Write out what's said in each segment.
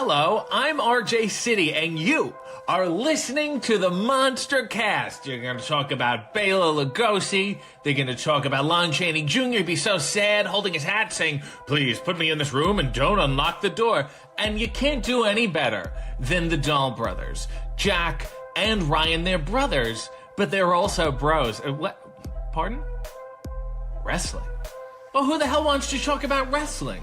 Hello, I'm RJ City, and you are listening to the Monster Cast. You're going to talk about Bela Lugosi. They're going to talk about Lon Chaney Jr. be so sad, holding his hat, saying, "Please put me in this room and don't unlock the door." And you can't do any better than the Dahl brothers. Jack and Ryan, they're brothers, but they're also bros. What? Pardon? Wrestling. Well, who the hell wants to talk about wrestling?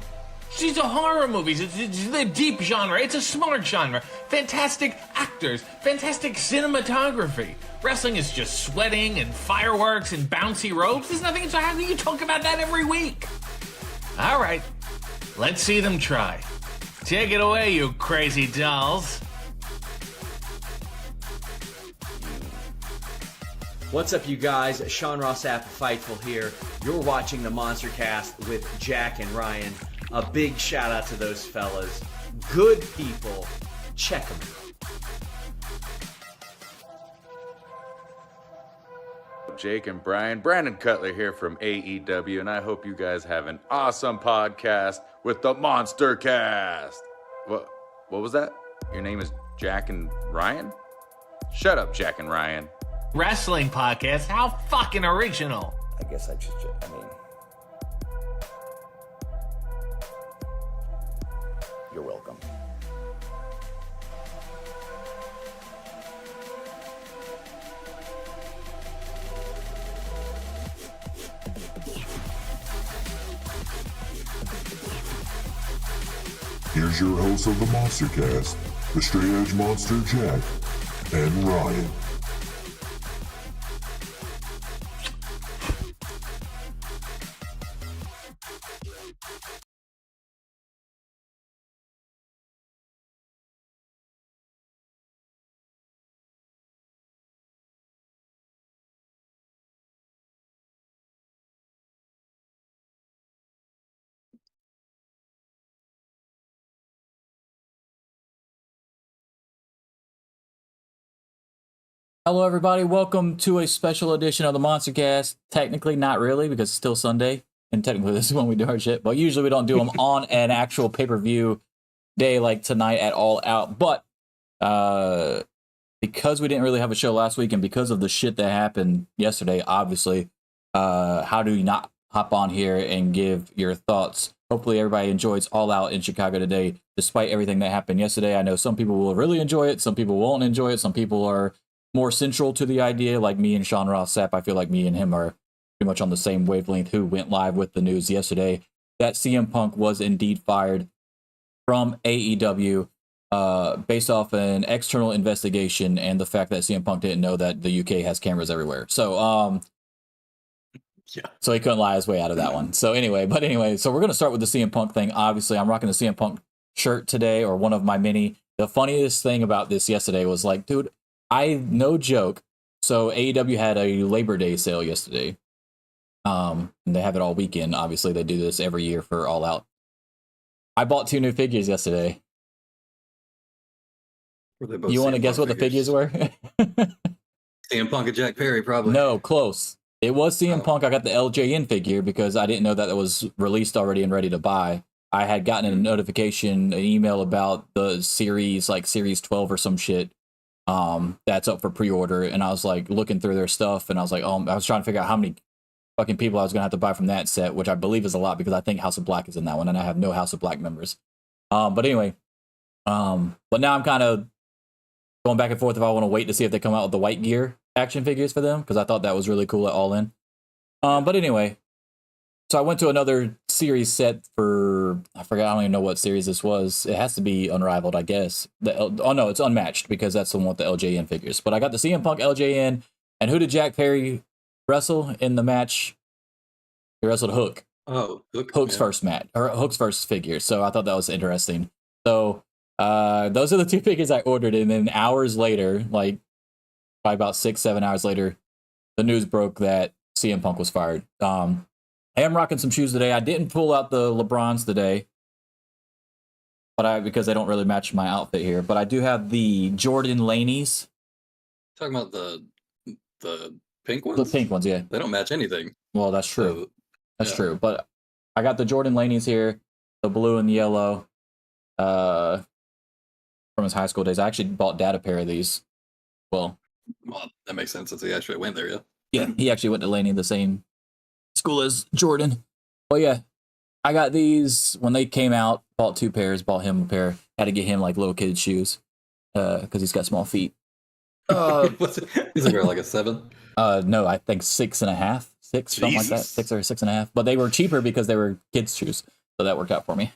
These are horror movies. It's a deep genre. It's a smart genre. Fantastic actors. Fantastic cinematography. Wrestling is just sweating and fireworks and bouncy ropes. There's nothing. So how do you talk about that every week? All right. Let's see them try. Take it away, you crazy dolls. What's up, you guys? Sean Ross Sapp, Fightful here. You're watching the Monster Cast with Jack and Ryan. A big shout out to those fellas. Good people. Check them out. Jake and Brian. Brandon Cutler here from AEW, and I hope you guys have an awesome podcast with the Monster Cast. What was that? Your name is Jack and Ryan? Shut up, Jack and Ryan. Wrestling podcast? How fucking original. I guess you're welcome. Here's your host of the Monster Cast, the Straight Edge Monster Jack and Ryan. Hello, everybody. Welcome to a special edition of the Monster Cast. Technically, not really, because it's still Sunday, and technically this is when we do our shit. But usually we don't do them on an actual pay-per-view day like tonight at All Out. But because we didn't really have a show last week, and because of the shit that happened yesterday, obviously, how do you not hop on here and give your thoughts? Hopefully everybody enjoys All Out in Chicago today, despite everything that happened yesterday. I know some people will really enjoy it, some people won't enjoy it, some people are more central to the idea, like me and Sean Ross Sapp. I feel like me and him are pretty much on the same wavelength, who went live with the news yesterday that CM Punk was indeed fired from AEW based off an external investigation and the fact that CM Punk didn't know that the UK has cameras everywhere. So so he couldn't lie his way out of that one. So anyway, so we're going to start with the CM Punk thing. Obviously, I'm rocking the CM Punk shirt today, or one of my many. The funniest thing about this yesterday was, like, dude, no joke. So AEW had a Labor Day sale yesterday. And they have it all weekend. Obviously, they do this every year for All Out. I bought 2 new figures yesterday. You want to guess what the figures were? CM Punk and Jack Perry, probably. No, close. It was CM Punk. I got the LJN figure because I didn't know that it was released already and ready to buy. I had gotten a notification, an email about the series, like Series 12 or some shit. That's up for pre-order, and I was like looking through their stuff, and I was like, I was trying to figure out how many fucking people I was gonna have to buy from that set, which I believe is a lot because I think House of Black is in that one, and I have no House of Black members. But anyway, but now I'm kind of going back and forth if I want to wait to see if they come out with the white gear action figures for them, because I thought that was really cool at All In. But anyway, so I went to another series set for, I forgot, I don't even know what series this was. It has to be Unrivaled, I guess. Oh no, it's Unmatched, because that's the one with the LJN figures. But I got the CM Punk LJN, and who did Jack Perry wrestle in the match? He wrestled Hook. Oh, Hook's first match, or Hook's first figure. So I thought that was interesting. So those are the 2 figures I ordered, and then hours later, like probably about 6-7 hours later, the news broke that CM Punk was fired. I am rocking some shoes today. I didn't pull out the LeBrons today, but because they don't really match my outfit here. But I do have the Jordan Laneys. Talking about the pink ones? The pink ones, yeah. They don't match anything. Well, that's true. So, that's true. But I got the Jordan Laneys here, the blue and the yellow. from his high school days. I actually bought Dad a pair of these. Well, that makes sense since he actually went there, yeah. yeah, he actually went to Laney, the same school as Jordan. Well, yeah, I got these when they came out. Bought 2 pairs. Bought him a pair. Had to get him like little kid shoes because he's got small feet. He's like a 7. No, I think 6.5, 6, something like that, 6 or 6.5. But they were cheaper because they were kids' shoes, so that worked out for me.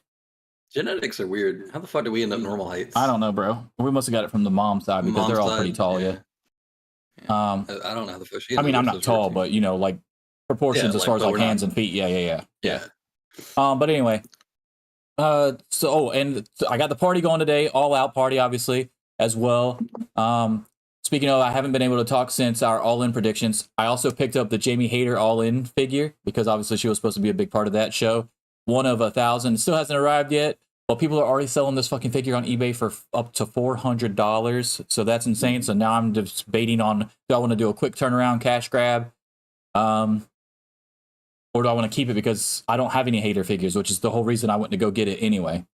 Genetics are weird. How the fuck do we end up normal heights? I don't know, bro. We must have got it from the mom side because they're all pretty tall. Yeah. I don't know how the fuck she. I mean, I'm not tall, but you know, like proportions as far as like hands and feet. Yeah. But anyway, and I got the party going today, all out party, obviously as well. Speaking of, I haven't been able to talk since our all-in predictions. I also picked up the Jamie Hayter all-in figure because obviously she was supposed to be a big part of that show. One of 1,000. Still hasn't arrived yet, but people are already selling this fucking figure on eBay for up to $400. So that's insane. So now I'm just debating on, do I want to do a quick turnaround cash grab? Or do I want to keep it because I don't have any Hayter figures, which is the whole reason I went to go get it anyway.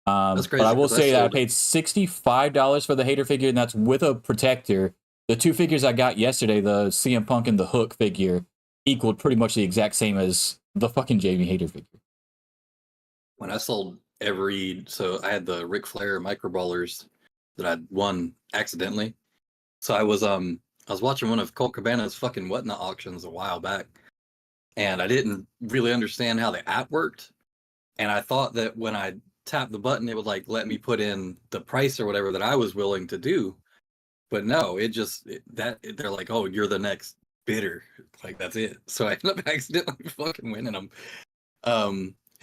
That's crazy, but I will say that I it. paid $65 for the Hayter figure, and that's with a protector. The 2 figures I got yesterday, the CM Punk and the Hook figure, equaled pretty much the exact same as the fucking Jamie Hayter figure. When I sold so I had the Ric Flair microballers that I'd won accidentally. So I was watching one of Colt Cabana's fucking Whatnot auctions a while back, and I didn't really understand how the app worked, and I thought that when I tapped the button it would like let me put in the price or whatever that I was willing to do, but no, they're like, oh, you're the next bidder, like that's it. So I ended up accidentally fucking winning them.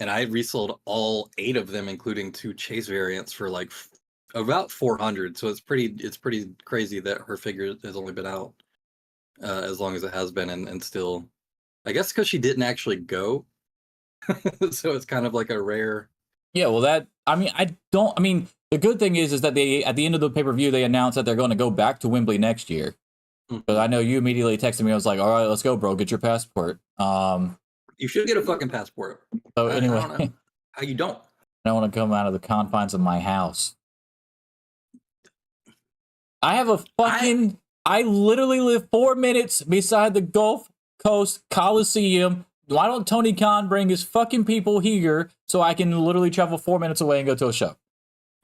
And I resold all 8 of them, including 2 chase variants, for like about 400. So it's pretty crazy that her figure has only been out as long as it has been, and still, I guess because she didn't actually go, so it's kind of like a rare. Yeah, well, the good thing is that they, at the end of the pay-per-view, they announced that they're going to go back to Wembley next year. But I know you immediately texted me. I was like, all right, let's go, bro. Get your passport. You should get a fucking passport. So anyway, I don't know how you don't. I don't want to come out of the confines of my house. I have a fucking... I literally live 4 minutes beside the Gulf Coast Coliseum. Why don't Tony Khan bring his fucking people here so I can literally travel 4 minutes away and go to a show?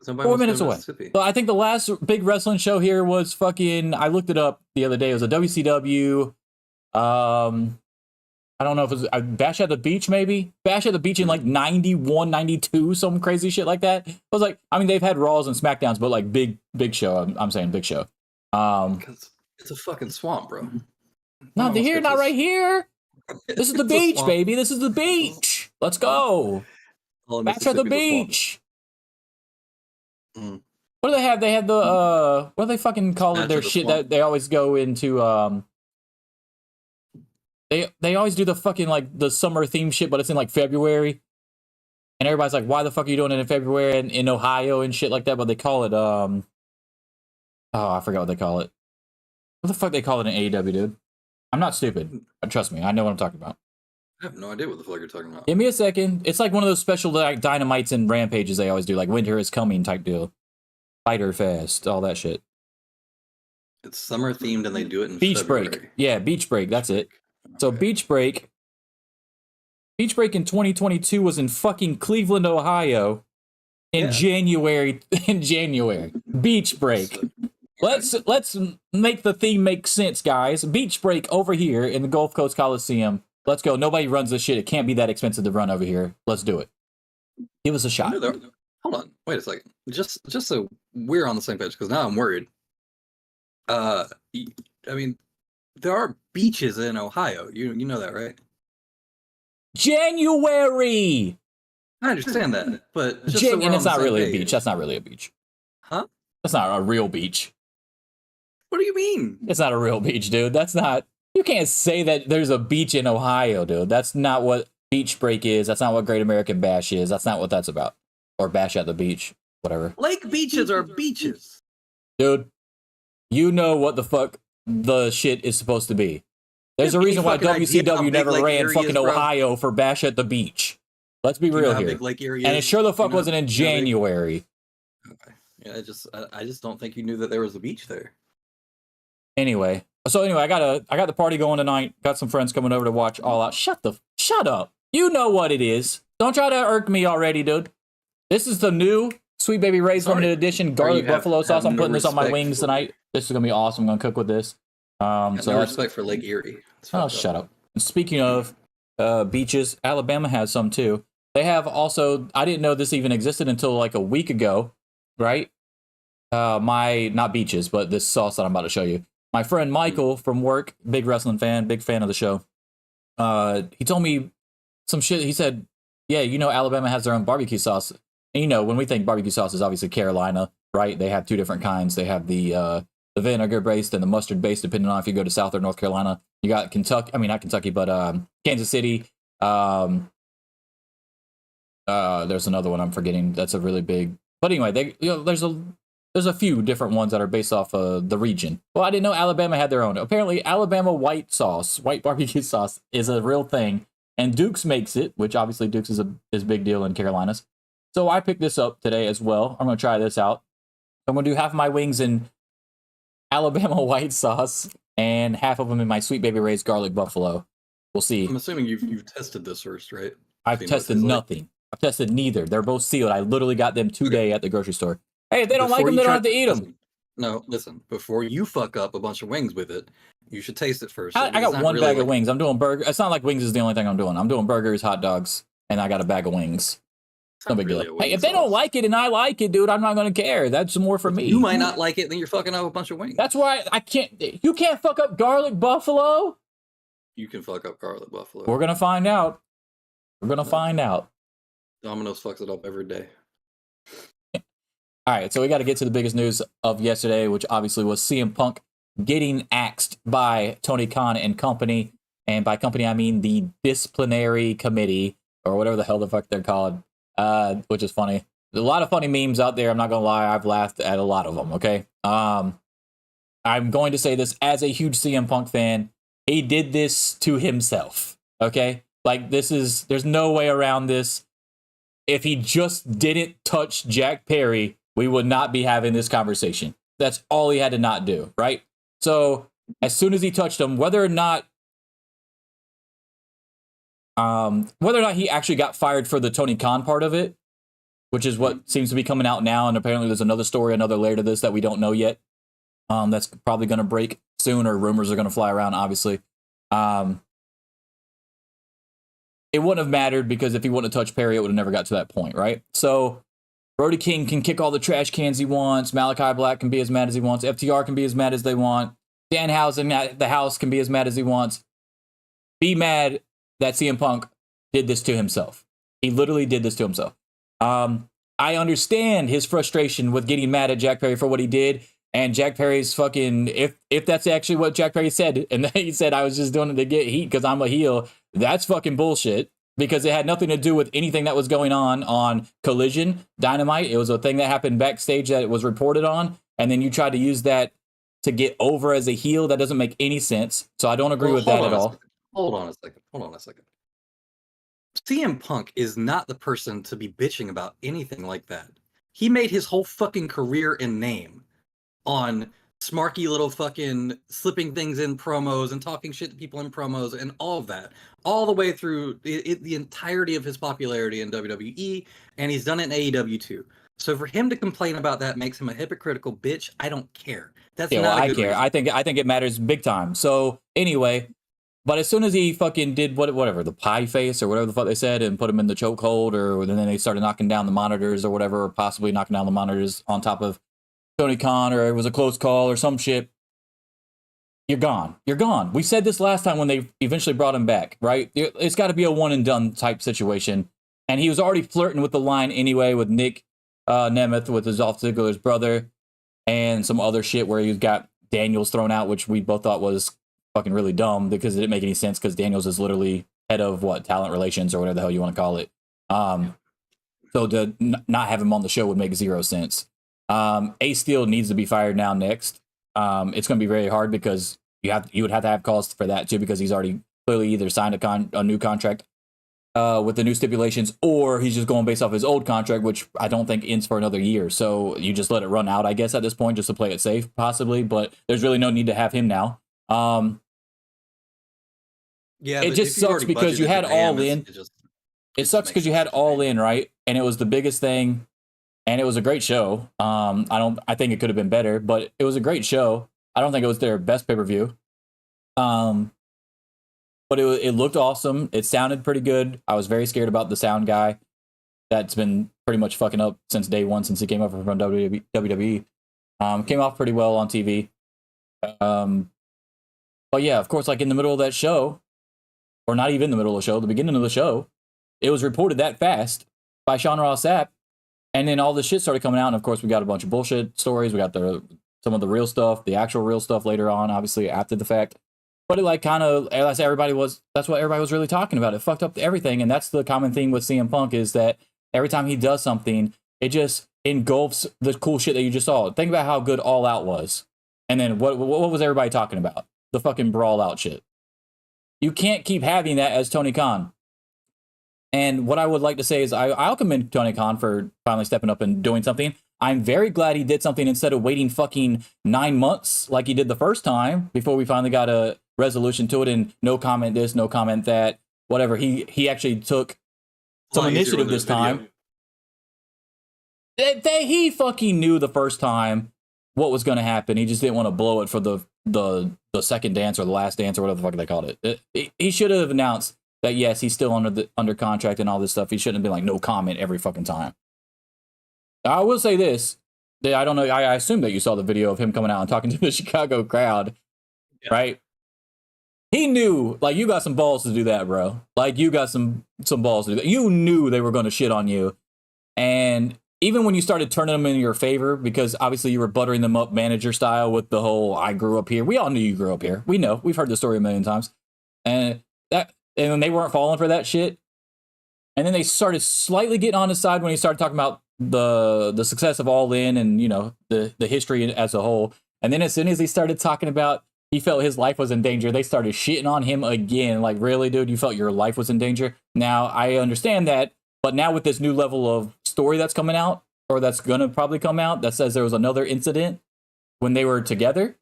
Somebody 4 minutes away. But I think the last big wrestling show here was fucking... I looked it up the other day. It was a WCW... I don't know if it was Bash at the Beach, maybe? Bash at the Beach in like 91, 92, some crazy shit like that. I was like, I mean, they've had Raws and SmackDowns, but like big show. I'm saying big show. Because it's a fucking swamp, bro. Not here, not right here. This is the beach, baby. This is the beach. Let's go. Bash at the Beach. Mm. What do they have? They have the, what do they fucking call it? Their shit that they always go into, They always do the fucking like the summer theme shit, but it's in like February, and everybody's like, "Why the fuck are you doing it in February and in Ohio and shit like that?" But they call it oh, I forgot what they call it. What the fuck they call it in AEW, dude? I'm not stupid. Trust me, I know what I'm talking about. I have no idea what the fuck you're talking about. Give me a second. It's like one of those special like dynamites and rampages they always do, like Winter is Coming type deal, Fighter Fest, all that shit. It's summer themed and they do it in Beach February. Break. Yeah, Beach Break. That's it. So Beach Break in 2022 was in fucking Cleveland, Ohio in January. Beach Break. Let's make the theme make sense, guys. Beach Break over here in the Gulf Coast Coliseum. Let's go. Nobody runs this shit. It can't be that expensive to run over here. Let's do it. Give us a shot. Hold on. Wait a second. Just so we're on the same page, because now I'm worried. I mean, there are beaches in Ohio. You know that, right? January. I understand that, but just so and it's not really a beach. That's not really a beach. Huh? That's not a real beach. What do you mean? It's not a real beach, dude. That's not... You can't say that there's a beach in Ohio, dude. That's not what Beach Break is. That's not what Great American Bash is. That's not what that's about. Or Bash at the Beach. Whatever. Lake beaches are beaches. Dude, you know what the fuck the shit is supposed to be. There's a reason why WCW never ran fucking Ohio for Bash at the Beach. Let's be real here. And it sure the fuck wasn't in January. Okay. I just don't think you knew that there was a beach there. Anyway, I got the party going tonight. Got some friends coming over to watch All Out. Shut up. You know what it is. Don't try to irk me already, dude. This is the new Sweet Baby Ray's limited edition garlic buffalo sauce. I'm putting this on my wings tonight. This is gonna be awesome. I'm gonna cook with this. No respect for Lake Erie. Oh, shut up. And speaking of beaches, Alabama has some too. They have also. I didn't know this even existed until like a week ago, right? Not beaches, but this sauce that I'm about to show you. My friend Michael from work, big wrestling fan, big fan of the show. He told me some shit. He said, yeah, Alabama has their own barbecue sauce. And when we think barbecue sauce is obviously Carolina, right? They have two different kinds. They have the vinegar based and the mustard based, depending on if you go to South or North Carolina. You got Kentucky, not Kentucky, but Kansas City. There's another one I'm forgetting. That's a really big, but anyway, there's a few different ones that are based off of the region. Well, I didn't know Alabama had their own. Apparently, Alabama white barbecue sauce is a real thing. And Duke's makes it, which obviously Duke's is a big deal in Carolinas. So I picked this up today as well. I'm going to try this out. I'm going to do half of my wings in Alabama white sauce and half of them in my Sweet Baby Ray's garlic buffalo. We'll see. I'm assuming you've tested this first, right? I've tested nothing. I've tested neither. They're both sealed. I literally got them today at the grocery store. Hey, if they don't like them, they don't have to eat them. No, listen. Before you fuck up a bunch of wings with it, you should taste it first. I got one bag of wings. I'm doing burgers. It's not like wings is the only thing I'm doing. I'm doing burgers, hot dogs, and I got a bag of wings. No big deal. Hey, if they don't like it and I like it, dude, I'm not going to care. That's more for me. You might not like it, then you're fucking up a bunch of wings. That's why I can't. You can't fuck up garlic buffalo. You can fuck up garlic buffalo. We're going to find out. Find out. Domino's fucks it up every day. All right, so we got to get to the biggest news of yesterday, which obviously was CM Punk getting axed by Tony Khan and company. And by company, I mean the disciplinary committee, or whatever the hell the fuck they're called, which is funny. There's a lot of funny memes out there. I'm not going to lie. I've laughed at a lot of them, okay? I'm going to say this as a huge CM Punk fan. He did this to himself, okay? Like, there's no way around this. If he just didn't touch Jack Perry, we would not be having this conversation. That's all he had to not do, right? So as soon as he touched him, whether or not he actually got fired for the Tony Khan part of it, which is what seems to be coming out now, and apparently there's another story, another layer to this that we don't know yet. That's probably going to break soon, or rumors are going to fly around, obviously. It wouldn't have mattered, because if he wouldn't have touched Perry, it would have never got to that point, right? So Brody King can kick all the trash cans he wants. Malachi Black can be as mad as he wants. FTR can be as mad as they want. Danhausen at the house can be as mad as he wants. Be mad that CM Punk did this to himself. He literally did this to himself. I understand his frustration with getting mad at Jack Perry for what he did. And Jack Perry's fucking, if that's actually what Jack Perry said, and he said I was just doing it to get heat because I'm a heel, that's fucking bullshit. Because it had nothing to do with anything that was going on Collision, Dynamite. It was a thing that happened backstage that it was reported on. And then you tried to use that to get over as a heel. That doesn't make any sense. So I don't agree with that at all. Hold on a second. CM Punk is not the person to be bitching about anything like that. He made his whole fucking career and name on smarky little fucking slipping things in promos and talking shit to people in promos and all of that, all the way through the entirety of his popularity in WWE, and he's done it in AEW too. So for him to complain about that makes him a hypocritical bitch. I don't care. That's not a good reason. I think it matters big time. So anyway, but as soon as he fucking did whatever, the pie face or whatever the fuck they said, and put him in the chokehold, or then they started knocking down the monitors or whatever, or possibly knocking down the monitors on top of Tony Khan, or it was a close call or some shit. You're gone. You're gone. We said this last time when they eventually brought him back, right? It's got to be a one and done type situation. And he was already flirting with the line anyway with Nick Nemeth, with his Dolph Ziggler's brother, and some other shit where he got Daniels thrown out, which we both thought was fucking really dumb because it didn't make any sense, because Daniels is literally head of talent relations or whatever the hell you want to call it. So to not have him on the show would make zero sense. Ace Steel needs to be fired now next. It's going to be very hard, because you would have to have calls for that too, because he's already clearly either signed a new contract with the new stipulations, or he's just going based off his old contract, which I don't think ends for another year. So you just let it run out, I guess, at this point, just to play it safe, possibly. But there's really no need to have him now. Yeah, it but just if you've sucks already because you budgeted had to pay him, All In. It sucks because you had All In, right? And it was the biggest thing, and it was a great show. I think it could have been better, but it was a great show. I don't think it was their best pay-per-view. But it looked awesome. It sounded pretty good. I was very scared about the sound guy. That's been pretty much fucking up since day one, since he came over from WWE. Came off pretty well on TV. But yeah, of course, like in the middle of that show, or not even the middle of the show, the beginning of the show, it was reported that fast by Sean Ross Sapp, and then all this shit started coming out. And of course, we got a bunch of bullshit stories. We got some of the real stuff, the actual real stuff later on, obviously after the fact. But it like kind of, as that's what everybody was really talking about. It fucked up everything, and that's the common theme with CM Punk is that every time he does something, it just engulfs the cool shit that you just saw. Think about how good All Out was, and then what was everybody talking about? The fucking Brawl Out shit. You can't keep having that as Tony Khan. And what I would like to say is I'll commend Tony Khan for finally stepping up and doing something. I'm very glad he did something instead of waiting fucking 9 months like he did the first time before we finally got a resolution to it and no comment this, no comment that, whatever. He actually took some initiative this time. He fucking knew the first time what was going to happen. He just didn't want to blow it for the second dance or the last dance or whatever the fuck they called it. He should have announced that yes, he's still under contract and all this stuff. He shouldn't have been like no comment every fucking time. I will say this. I don't know. I assume that you saw the video of him coming out and talking to the Chicago crowd, right? He knew, like, you got some balls to do that, bro. Like, you got some balls to do that. You knew they were going to shit on you. And even when you started turning them in your favor, because obviously you were buttering them up manager style with the whole, I grew up here. We all knew you grew up here. We know. We've heard the story a million times. And then they weren't falling for that shit. And then they started slightly getting on his side when he started talking about the success of All In and, you know, the history as a whole. And then as soon as he started talking about he felt his life was in danger, they started shitting on him again. Like, really, dude, you felt your life was in danger? Now, I understand that, but now with this new level of story that's coming out, or that's going to probably come out, that says there was another incident when they were together,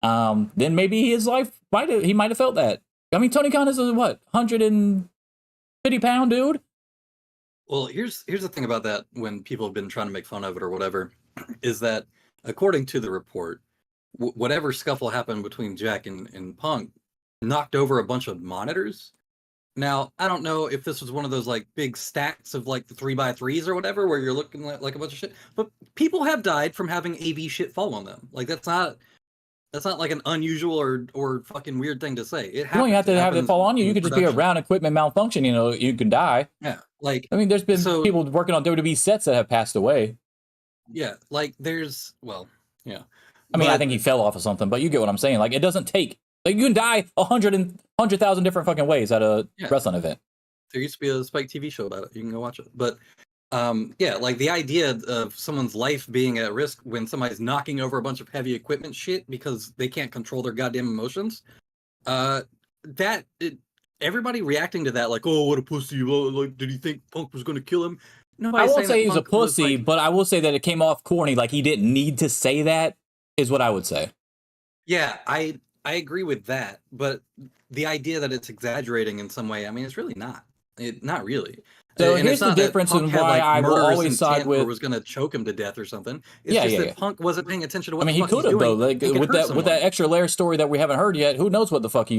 then maybe his life, he might have felt that. I mean, Tony Khan is a, 150-pound dude? Well, here's the thing about that when people have been trying to make fun of it or whatever, is that according to the report, whatever scuffle happened between Jack and Punk knocked over a bunch of monitors. Now, I don't know if this was one of those like big stacks of like the 3x3s or whatever, where you're looking like a bunch of shit, but people have died from having AV shit fall on them. Like that's not like an unusual or fucking weird thing to say. It happens. You don't have to have it fall on you. You could just be around equipment malfunction, you know, you can die. Yeah. Like, I mean, there's been people working on WWE sets that have passed away. Yeah. Like yeah. I mean, I think he fell off of something, but you get what I'm saying. Like, it doesn't take, like, you can die 100,000 different fucking ways at a wrestling event. There used to be a Spike TV show about it. You can go watch it. But yeah, like the idea of someone's life being at risk when somebody's knocking over a bunch of heavy equipment shit because they can't control their goddamn emotions. Everybody reacting to that, like, oh, what a pussy! Like, did he think Punk was going to kill him? I won't say he's a pussy, but I will say that it came off corny. Like, he didn't need to say that, is what I would say. Yeah, I agree with that, but the idea that it's exaggerating in some way, I mean, it's really not. Not really. So here's the difference in why I will always side with was going to choke him to death or something. It's just that Punk wasn't paying attention to what. I mean, he could have though. Like with that extra layer story that we haven't heard yet. Who knows what the fuck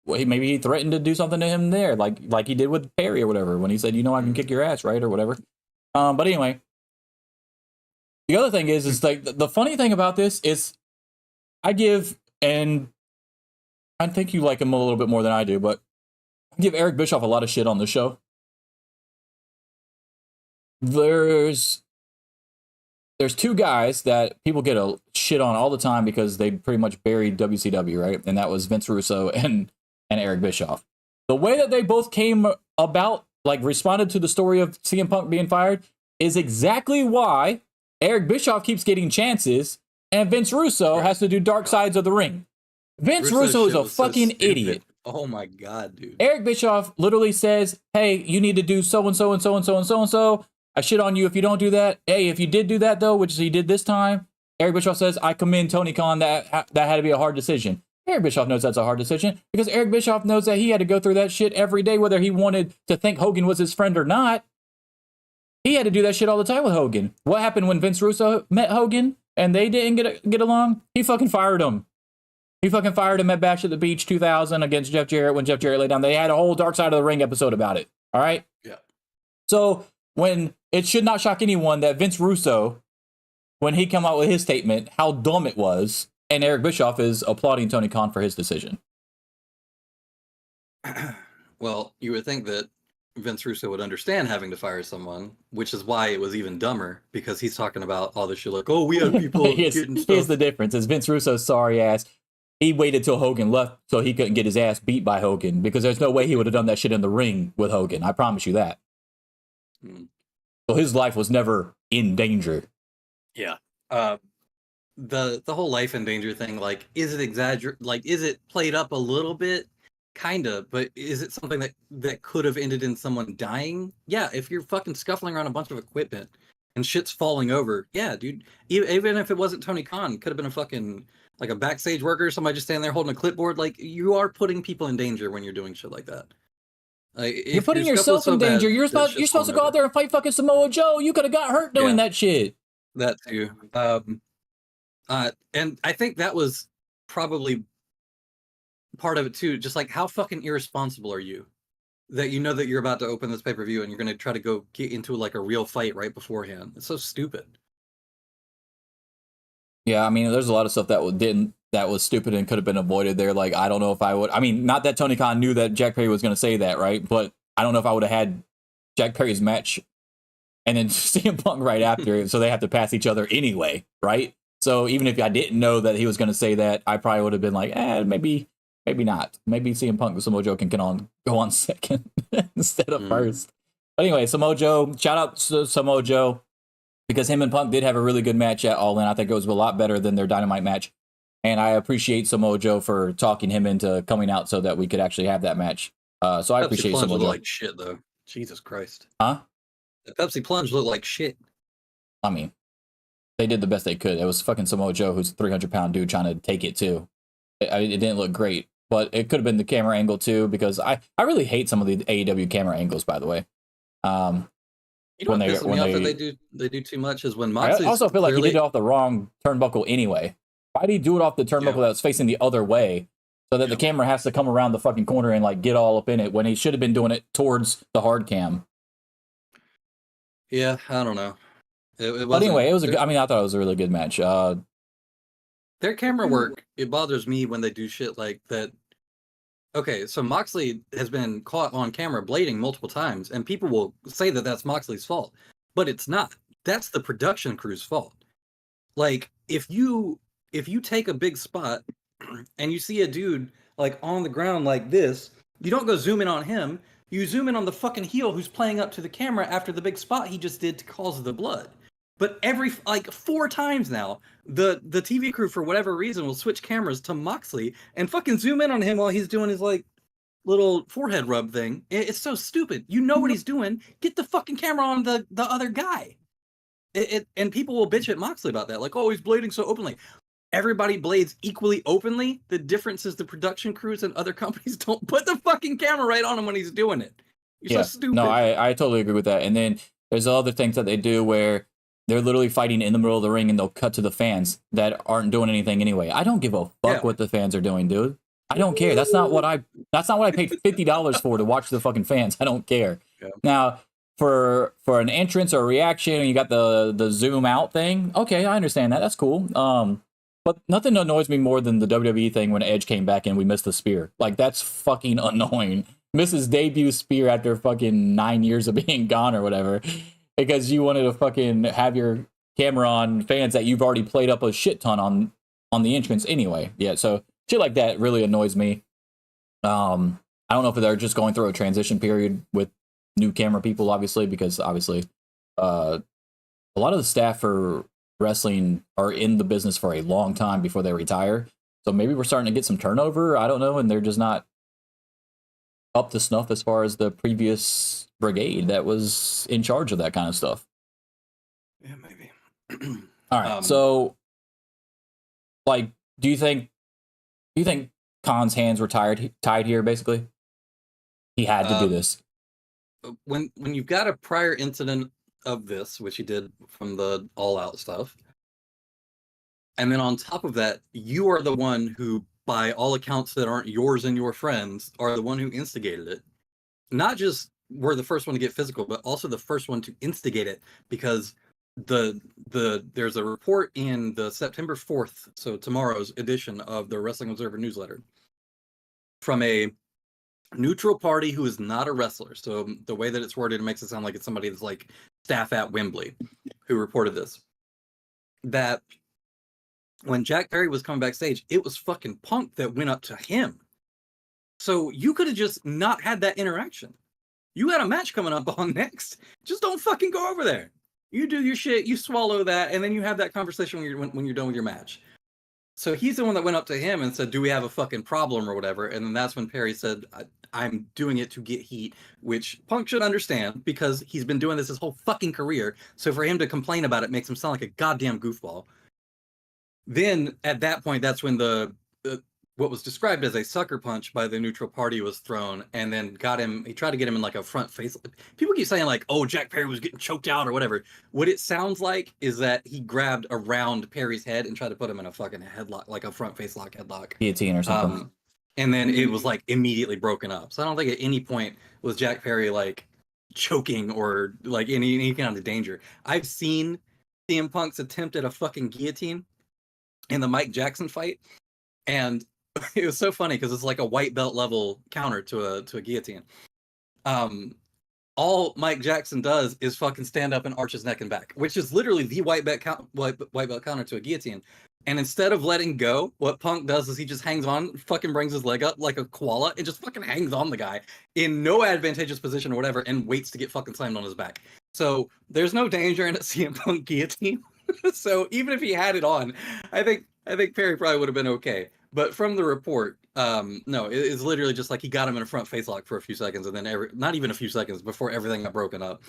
maybe he threatened to do something to him there, like he did with Perry or whatever when he said, you know, I can kick your ass, right, or whatever. But anyway, the other thing is like the funny thing about this is I think you like him a little bit more than I do, but I give Eric Bischoff a lot of shit on this show. There's two guys that people get a shit on all the time because they pretty much buried WCW, right? And that was Vince Russo and Eric Bischoff. The way that they both came about, like responded to the story of CM Punk being fired, is exactly why Eric Bischoff keeps getting chances and Vince Russo has to do Dark Sides of the Ring. Vince Russo is a fucking idiot. Oh my god, dude. Eric Bischoff literally says, hey, you need to do so and so and so and so and so and so. I shit on you if you don't do that. Hey, if you did do that, though, which he did this time, Eric Bischoff says, I commend Tony Khan that had to be a hard decision. Eric Bischoff knows that's a hard decision because Eric Bischoff knows that he had to go through that shit every day, whether he wanted to think Hogan was his friend or not. He had to do that shit all the time with Hogan. What happened when Vince Russo met Hogan and they didn't get along? He fucking fired him. He fucking fired him at Bash at the Beach 2000 against Jeff Jarrett when Jeff Jarrett laid down. They had a whole Dark Side of the Ring episode about it. All right? Yeah. So when it should not shock anyone that Vince Russo, when he came out with his statement, how dumb it was, and Eric Bischoff is applauding Tony Khan for his decision. Well, you would think that Vince Russo would understand having to fire someone, which is why it was even dumber, because he's talking about all this shit like, oh, we have people getting stuff. Here's the difference. Is Vince Russo's sorry ass, he waited till Hogan left so he couldn't get his ass beat by Hogan, because there's no way he would have done that shit in the ring with Hogan. I promise you that. So his life was never in danger. Yeah. The whole life in danger thing, like, is it like, is it played up a little bit? Kinda, but is it something that could have ended in someone dying? Yeah, if you're fucking scuffling around a bunch of equipment and shit's falling over, yeah, dude. Even if it wasn't Tony Khan, could have been a fucking, like, a backstage worker, somebody just standing there holding a clipboard. Like, you are putting people in danger when you're doing shit like that. Like, you're putting yourself in danger. You're supposed to go out there and fight fucking Samoa Joe. You could have got hurt doing that shit. That too. And I think that was probably part of it too. Just like, how fucking irresponsible are you that you know that you're about to open this pay-per-view and you're going to try to go get into like a real fight right beforehand? It's so stupid. Yeah, I mean, there's a lot of stuff that was stupid and could have been avoided there. Like, I don't know if I would. I mean, not that Tony Khan knew that Jack Perry was going to say that, right? But I don't know if I would have had Jack Perry's match and then CM Punk right after, so they have to pass each other anyway, right? So even if I didn't know that he was going to say that, I probably would have been like, maybe not. Maybe CM Punk with Samoa Joe can go on second instead of first. But anyway, Samoa Joe, shout out to Samoa Joe, because him and Punk did have a really good match at All In. I think it was a lot better than their Dynamite match. And I appreciate Samoa Joe for talking him into coming out so that we could actually have that match. So I appreciate Samoa Joe. Like shit, though. Jesus Christ. Huh? The Pepsi Plunge looked like shit. I mean, they did the best they could. It was fucking Samoa Joe, who's a 300-pound dude, trying to take it too. It didn't look great, but it could have been the camera angle too, because I really hate some of the AEW camera angles, by the way. You know what pisses me off that they do too much is when Moxley. I also feel like he did it off the wrong turnbuckle anyway. Why did he do it off the turnbuckle that's facing the other way, so that the camera has to come around the fucking corner and like get all up in it, when he should have been doing it towards the hard cam? Yeah, I don't know. But anyway, it was I thought it was a really good match. Their camera work, it bothers me when they do shit like that. Okay, so Moxley has been caught on camera blading multiple times, and people will say that that's Moxley's fault, but it's not. That's the production crew's fault. Like, if you take a big spot and you see a dude like on the ground like this, you don't go zoom in on him. You zoom in on the fucking heel who's playing up to the camera after the big spot he just did to cause the blood. But every, like, 4 times now, the TV crew, for whatever reason, will switch cameras to Moxley and fucking zoom in on him while he's doing his, like, little forehead rub thing. It's so stupid. You know what he's doing. Get the fucking camera on the other guy. And people will bitch at Moxley about that. Like, oh, he's blading so openly. Everybody blades equally openly. The difference is the production crews and other companies don't put the fucking camera right on him when he's doing it. You're so stupid. No, I totally agree with that. And then there's other things that they do where they're literally fighting in the middle of the ring and they'll cut to the fans that aren't doing anything anyway. I don't give a fuck what the fans are doing, dude. I don't care. That's not what I paid $50 for, to watch the fucking fans. I don't care. Yeah. Now, for an entrance or a reaction, and you got the zoom out thing, okay, I understand that. That's cool. But nothing annoys me more than the WWE thing when Edge came back and we missed the spear. Like, that's fucking annoying. Miss his debut spear after fucking 9 years of being gone or whatever, because you wanted to fucking have your camera on fans that you've already played up a shit ton on the entrance anyway. Yeah, so shit like that really annoys me. I don't know if they're just going through a transition period with new camera people, obviously, because obviously a lot of the staff for wrestling are in the business for a long time before they retire. So maybe we're starting to get some turnover. I don't know, and they're just not up to snuff as far as the previous brigade that was in charge of that kind of stuff. Yeah, maybe. All right. So, like, do you think Khan's hands were tied here? Basically, he had to do this. When you've got a prior incident of this, which he did from the All Out stuff, and then on top of that, you are the one who, by all accounts that aren't yours and your friends, are the one who instigated it. Not just were the first one to get physical, but also the first one to instigate it, because there's a report in the September 4th, so tomorrow's edition of the Wrestling Observer newsletter, from a neutral party who is not a wrestler. So the way that it's worded, it makes it sound like it's somebody that's like staff at Wembley who reported this. That when Jack Perry was coming backstage, it was fucking Punk that went up to him. So you could have just not had that interaction. You had a match coming up on next. Just don't fucking go over there. You do your shit, you swallow that, and then you have that conversation when you're done with your match. So he's the one that went up to him and said, do we have a fucking problem or whatever? And then that's when Perry said, I'm doing it to get heat, which Punk should understand because he's been doing this his whole fucking career. So for him to complain about it makes him sound like a goddamn goofball. Then at that point, that's when the what was described as a sucker punch by the neutral party was thrown, and then he tried to get him in like a front face. People keep saying like, oh, Jack Perry was getting choked out or whatever. What it sounds like is that he grabbed around Perry's head and tried to put him in a fucking headlock, like a front face lock headlock. Guillotine or something. And then it was like immediately broken up. So I don't think at any point was Jack Perry like choking or like any kind of danger. I've seen CM Punk's attempt at a fucking guillotine in the Mike Jackson fight, and it was so funny because it's like a white belt level counter to a guillotine. All Mike Jackson does is fucking stand up and arch his neck and back, which is literally the white belt counter to a guillotine. And instead of letting go, what Punk does is he just hangs on, fucking brings his leg up like a koala, and just fucking hangs on the guy in no advantageous position or whatever, and waits to get fucking slammed on his back. So there's no danger in a CM Punk guillotine. So even if he had it on, I think Perry probably would have been okay. But from the report, no, it's literally just like he got him in a front face lock for a few seconds, and then not even a few seconds before everything got broken up.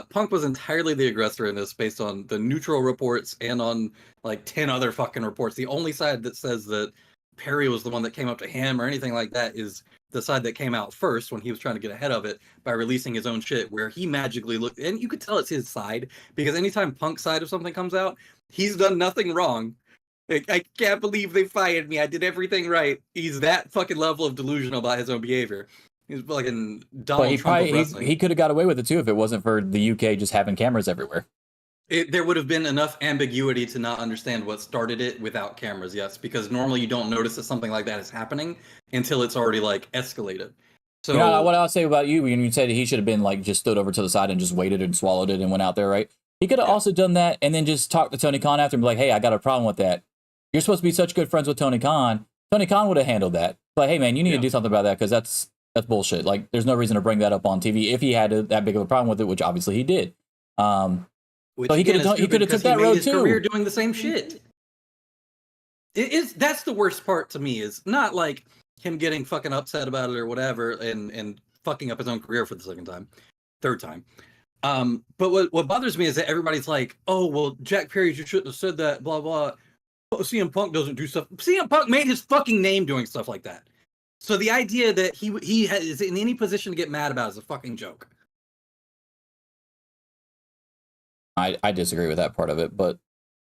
Punk was entirely the aggressor in this based on the neutral reports and on like 10 other fucking reports. The only side that says that Perry was the one that came up to him or anything like that is the side that came out first when he was trying to get ahead of it by releasing his own shit, where he magically looked, and you could tell it's his side, because anytime Punk's side of something comes out, he's done nothing wrong. Like, I can't believe they fired me. I did everything right. He's that fucking level of delusional about his own behavior. He's fucking Donald Trump of wrestling. He could have got away with it too if it wasn't for the UK just having cameras everywhere. There would have been enough ambiguity to not understand what started it without cameras, yes, because normally you don't notice that something like that is happening until it's already like escalated. So what I'll say about you when you said he should have been like just stood over to the side and just waited and swallowed it and went out there, right? He could have also done that and then just talked to Tony Khan after and be like, hey, I got a problem with that. You're supposed to be such good friends with Tony Khan. Tony Khan would have handled that. Like, hey man, you need to do something about that because that's bullshit. Like, there's no reason to bring that up on TV if he had that big of a problem with it, which obviously he did. So he could have took that road too. Career doing the same shit. That's the worst part to me, is not like him getting fucking upset about it or whatever and fucking up his own career for the third time. But what bothers me is that everybody's like, oh well, Jack Perry, you shouldn't have said that, blah blah. Oh, CM Punk doesn't do stuff. CM Punk made his fucking name doing stuff like that. So the idea that he is in any position to get mad about is a fucking joke. I disagree with that part of it, but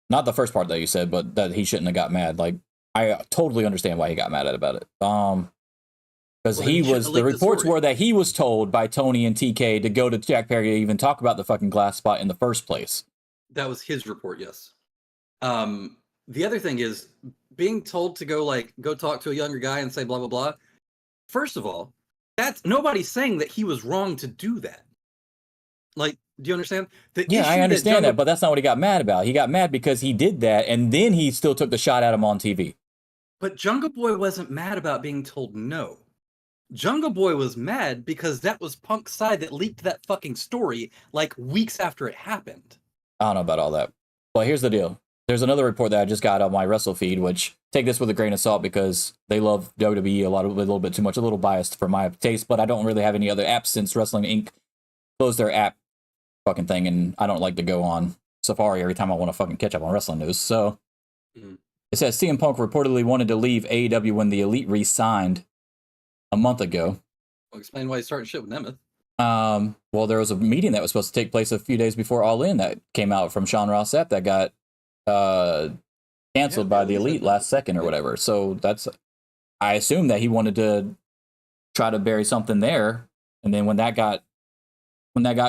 not the first part that you said, but that he shouldn't have got mad. Like, I totally understand why he got mad about it. Because the reports were that he was told by Tony and TK to go to Jack Perry to even talk about the fucking glass spot in the first place. That was his report, yes. The other thing is being told to go talk to a younger guy and say blah blah blah. First of all, that's nobody's saying that he was wrong to do that. Like, do you understand? I understand that, but that's not what he got mad about. He got mad because he did that, and then he still took the shot at him on TV. But Jungle Boy wasn't mad about being told no. Jungle Boy was mad because that was Punk's side that leaked that fucking story like weeks after it happened. I don't know about all that. But here's the deal. there's another report that I just got on my Wrestle feed, which take this with a grain of salt because they love WWE a little bit too much, a little biased for my taste, but I don't really have any other apps since Wrestling Inc. closed their app fucking thing, and I don't like to go on Safari every time I want to fucking catch up on wrestling news. So it says CM Punk reportedly wanted to leave AEW when the Elite re-signed a month ago. Well, explain why he started shit with Nemeth. Well, there was a meeting that was supposed to take place a few days before All In that came out from Sean Ross Sapp that got canceled by the Elite last second or whatever. So that's, I assume that he wanted to try to bury something there, and then when that got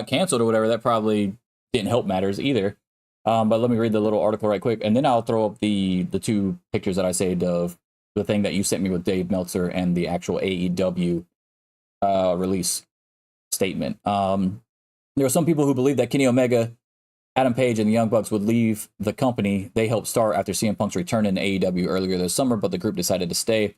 canceled or whatever, that probably didn't help matters either. But let me read the little article right quick, and then I'll throw up the two pictures that I saved of the thing that you sent me with Dave Meltzer and the actual AEW release statement. There are some people who believe that Kenny Omega, Adam Page, and the Young Bucks would leave the company they helped start after CM Punk's return in AEW earlier this summer, but the group decided to stay.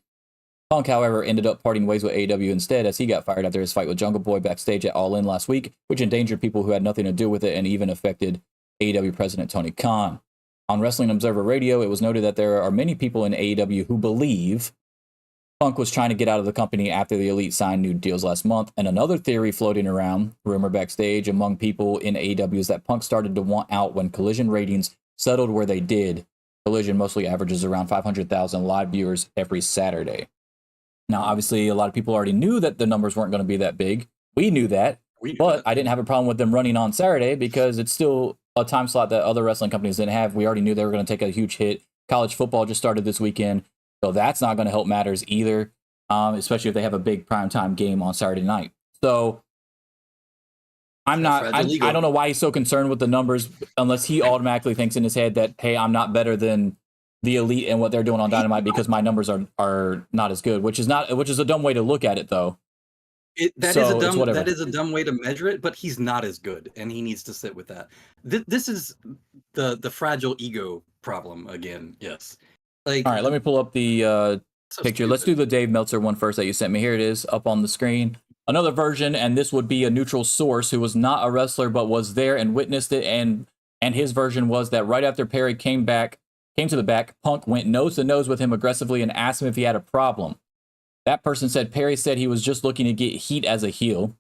Punk, however, ended up parting ways with AEW instead as he got fired after his fight with Jungle Boy backstage at All In last week, which endangered people who had nothing to do with it and even affected AEW president Tony Khan. On Wrestling Observer Radio, it was noted that there are many people in AEW who believe Punk was trying to get out of the company after the Elite signed new deals last month, and another theory floating around, rumor backstage among people in AEW, is that Punk started to want out when Collision ratings settled where they did. Collision mostly averages around 500,000 live viewers every Saturday. Now, obviously, a lot of people already knew that the numbers weren't going to be that big. We knew that, but I didn't have a problem with them running on Saturday because it's still a time slot that other wrestling companies didn't have. We already knew they were going to take a huge hit. College football just started this weekend, so that's not going to help matters either, especially if they have a big primetime game on Saturday night. So I don't know why he's so concerned with the numbers unless he automatically thinks in his head that, hey, I'm not better than the Elite and what they're doing on Dynamite because my numbers are not as good, which is a dumb way to look at it, though. That is a dumb way to measure it, but he's not as good, and he needs to sit with that. This is the fragile ego problem again. Yes. Like, all right, let me pull up the picture. Stupid. Let's do the Dave Meltzer one first that you sent me. Here it is up on the screen. Another version, and this would be a neutral source who was not a wrestler but was there and witnessed it, and his version was that right after Perry came to the back, Punk went nose to nose with him aggressively and asked him if he had a problem. That person said Perry said he was just looking to get heat as a heel.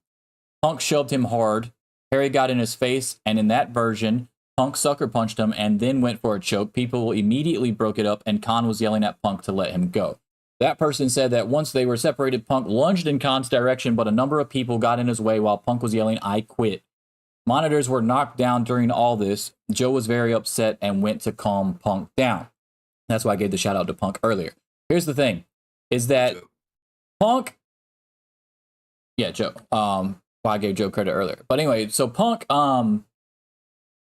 Punk shoved him hard. Perry got in his face, and in that version, Punk sucker punched him and then went for a choke. People immediately broke it up, and Khan was yelling at Punk to let him go. That person said that once they were separated, Punk lunged in Khan's direction, but a number of people got in his way while Punk was yelling, "I quit." Monitors were knocked down during all this. Joe was very upset and went to calm Punk down. That's why I gave the shout out to Punk earlier. Here's the thing, is that Punk, Joe. I gave Joe credit earlier. But anyway, so Punk,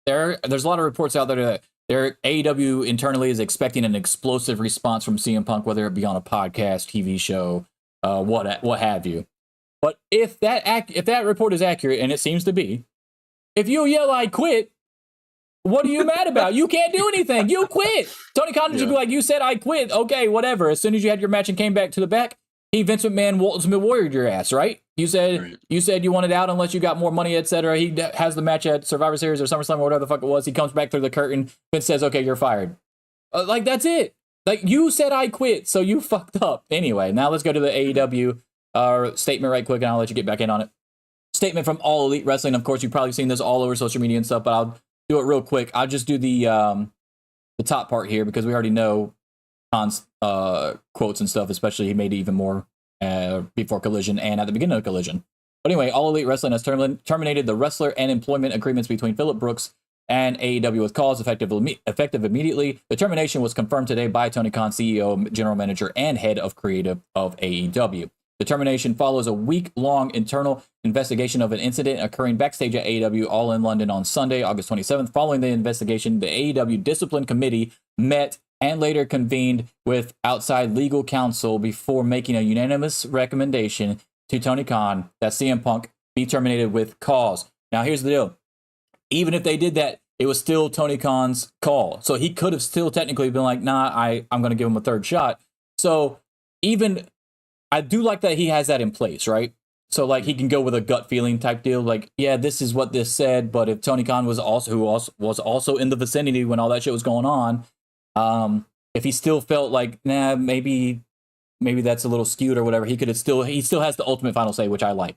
there's a lot of reports out there that AEW internally is expecting an explosive response from CM Punk, whether it be on a podcast, TV show, what have you. But if that report is accurate, and it seems to be, if you yell "I quit," what are you mad about? You can't do anything. You quit. Tony Khan should be like, "You said I quit. Okay, whatever." As soon as you had your match and came back to the back, he Vince McMahon Ultimate Warrior your ass, right? You said you wanted out unless you got more money, etc. He has the match at Survivor Series or SummerSlam or whatever the fuck it was. He comes back through the curtain. Vince says, "Okay, you're fired." Like, that's it. Like, you said I quit, so you fucked up. Anyway, now let's go to the AEW statement right quick, and I'll let you get back in on it. Statement from All Elite Wrestling. Of course, you've probably seen this all over social media and stuff, but I'll do it real quick. I'll just do the top part here because we already know Khan's quotes and stuff, especially he made it even more before Collision and at the beginning of Collision. But anyway, All Elite Wrestling has terminated the wrestler and employment agreements between Phillip Brooks and AEW with cause effective immediately. The termination was confirmed today by Tony Khan, CEO, general manager, and head of creative of AEW. The termination follows a week-long internal investigation of an incident occurring backstage at AEW All in London on Sunday, August 27th. Following the investigation, the AEW Discipline Committee met and later convened with outside legal counsel before making a unanimous recommendation to Tony Khan that CM Punk be terminated with cause. Now, here's the deal. Even if they did that, it was still Tony Khan's call. So he could have still technically been like, nah, I'm going to give him a third shot. So even... I do like that he has that in place, right? So like he can go with a gut feeling type deal. Like, yeah, this is what this said. But if Tony Khan was also in the vicinity when all that shit was going on, if he still felt like, nah, maybe that's a little skewed or whatever, he still has the ultimate final say, which I like.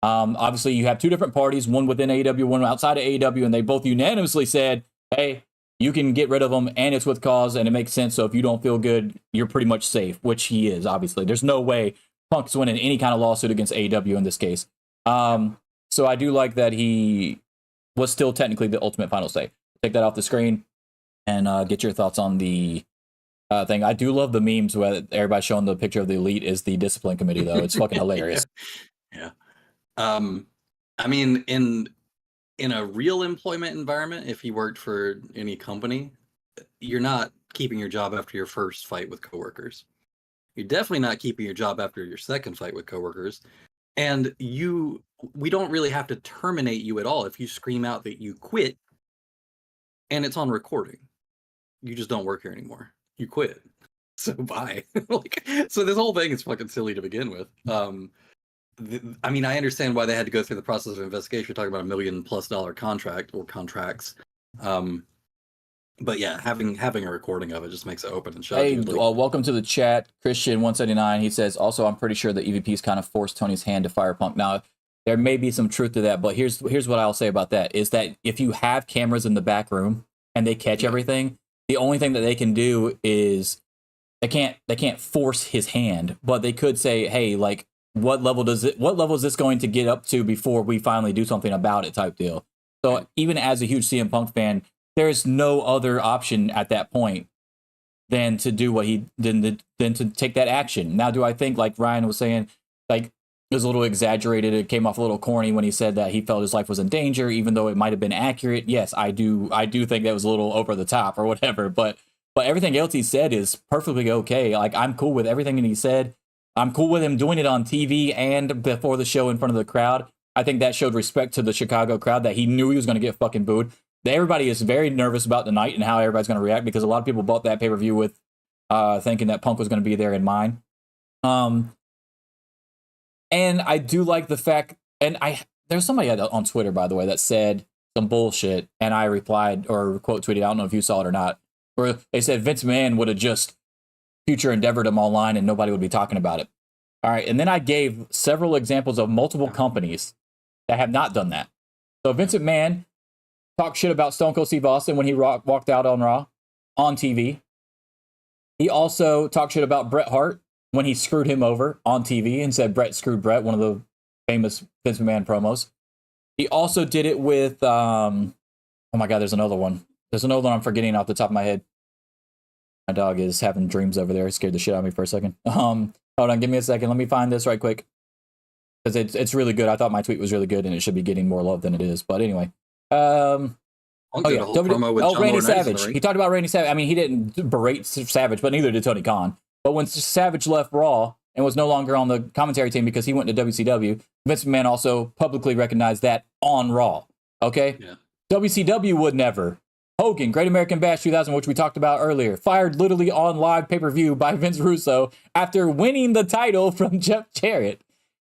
Obviously, you have two different parties, one within AEW, one outside of AEW, and they both unanimously said, hey, you can get rid of them, and it's with cause, and it makes sense. So if you don't feel good, you're pretty much safe, which he is, obviously. There's no way Punk's winning any kind of lawsuit against AEW in this case. So I do like that he was still technically the ultimate final say. Take that off the screen and get your thoughts on the thing. I do love the memes where everybody's showing the picture of the Elite is the discipline committee, though. It's fucking hilarious. Yeah. I mean, in a real employment environment, if you worked for any company, you're not keeping your job after your first fight with coworkers. You're definitely not keeping your job after your second fight with coworkers. And we don't really have to terminate you at all if you scream out that you quit and it's on recording. You just don't work here anymore. You quit. So bye. So this whole thing is fucking silly to begin with. I mean, I understand why they had to go through the process of investigation. You're talking about $1 million+ contract or contracts. But yeah, having a recording of it just makes it open and shut. Hey, welcome to the chat. Christian179, he says, also, I'm pretty sure the EVPs kind of forced Tony's hand to fire Punk. Now, there may be some truth to that, but here's what I'll say about that, is that if you have cameras in the back room and they catch everything, the only thing that they can do is they can't force his hand, but they could say, hey, like, what level is this going to get up to before we finally do something about it type deal. So even as a huge CM Punk fan, there's no other option at that point than to do what he than to take that action. Now, do I think, like Ryan was saying, like it was a little exaggerated, it came off a little corny when he said that he felt his life was in danger, even though it might have been accurate? Yes, I do think that was a little over the top or whatever, but everything else he said is perfectly okay. Like, I'm cool with everything that he said. I'm cool with him doing it on TV and before the show in front of the crowd. I think that showed respect to the Chicago crowd, that he knew he was going to get fucking booed. Everybody is very nervous about the night and how everybody's going to react, because a lot of people bought that pay-per-view with thinking that Punk was going to be there in mind. And I do like the fact, and there's somebody on Twitter, by the way, that said some bullshit, and I replied or quote tweeted, I don't know if you saw it or not, where they said Vince McMahon would have just future endeavored him online and nobody would be talking about it. All right, and then I gave several examples of multiple companies that have not done that. So Vince McMahon talked shit about Stone Cold Steve Austin when he walked out on Raw on TV. He also talked shit about Bret Hart when he screwed him over on TV and said Bret screwed Bret, one of the famous Vince McMahon promos. He also did it with, oh my God, there's another one. There's another one I'm forgetting off the top of my head. My dog is having dreams over there. It scared the shit out of me for a second. Hold on, give me a second. Let me find this right quick, because it's really good. I thought my tweet was really good, and it should be getting more love than it is. But anyway, Randy Savage. He talked about Randy Savage. I mean, he didn't berate Savage, but neither did Tony Khan. But when Savage left Raw and was no longer on the commentary team because he went to WCW, Vince McMahon also publicly recognized that on Raw. Okay, yeah. WCW would never. Hogan, Great American Bash 2000, which we talked about earlier, fired literally on live pay-per-view by Vince Russo after winning the title from Jeff Jarrett.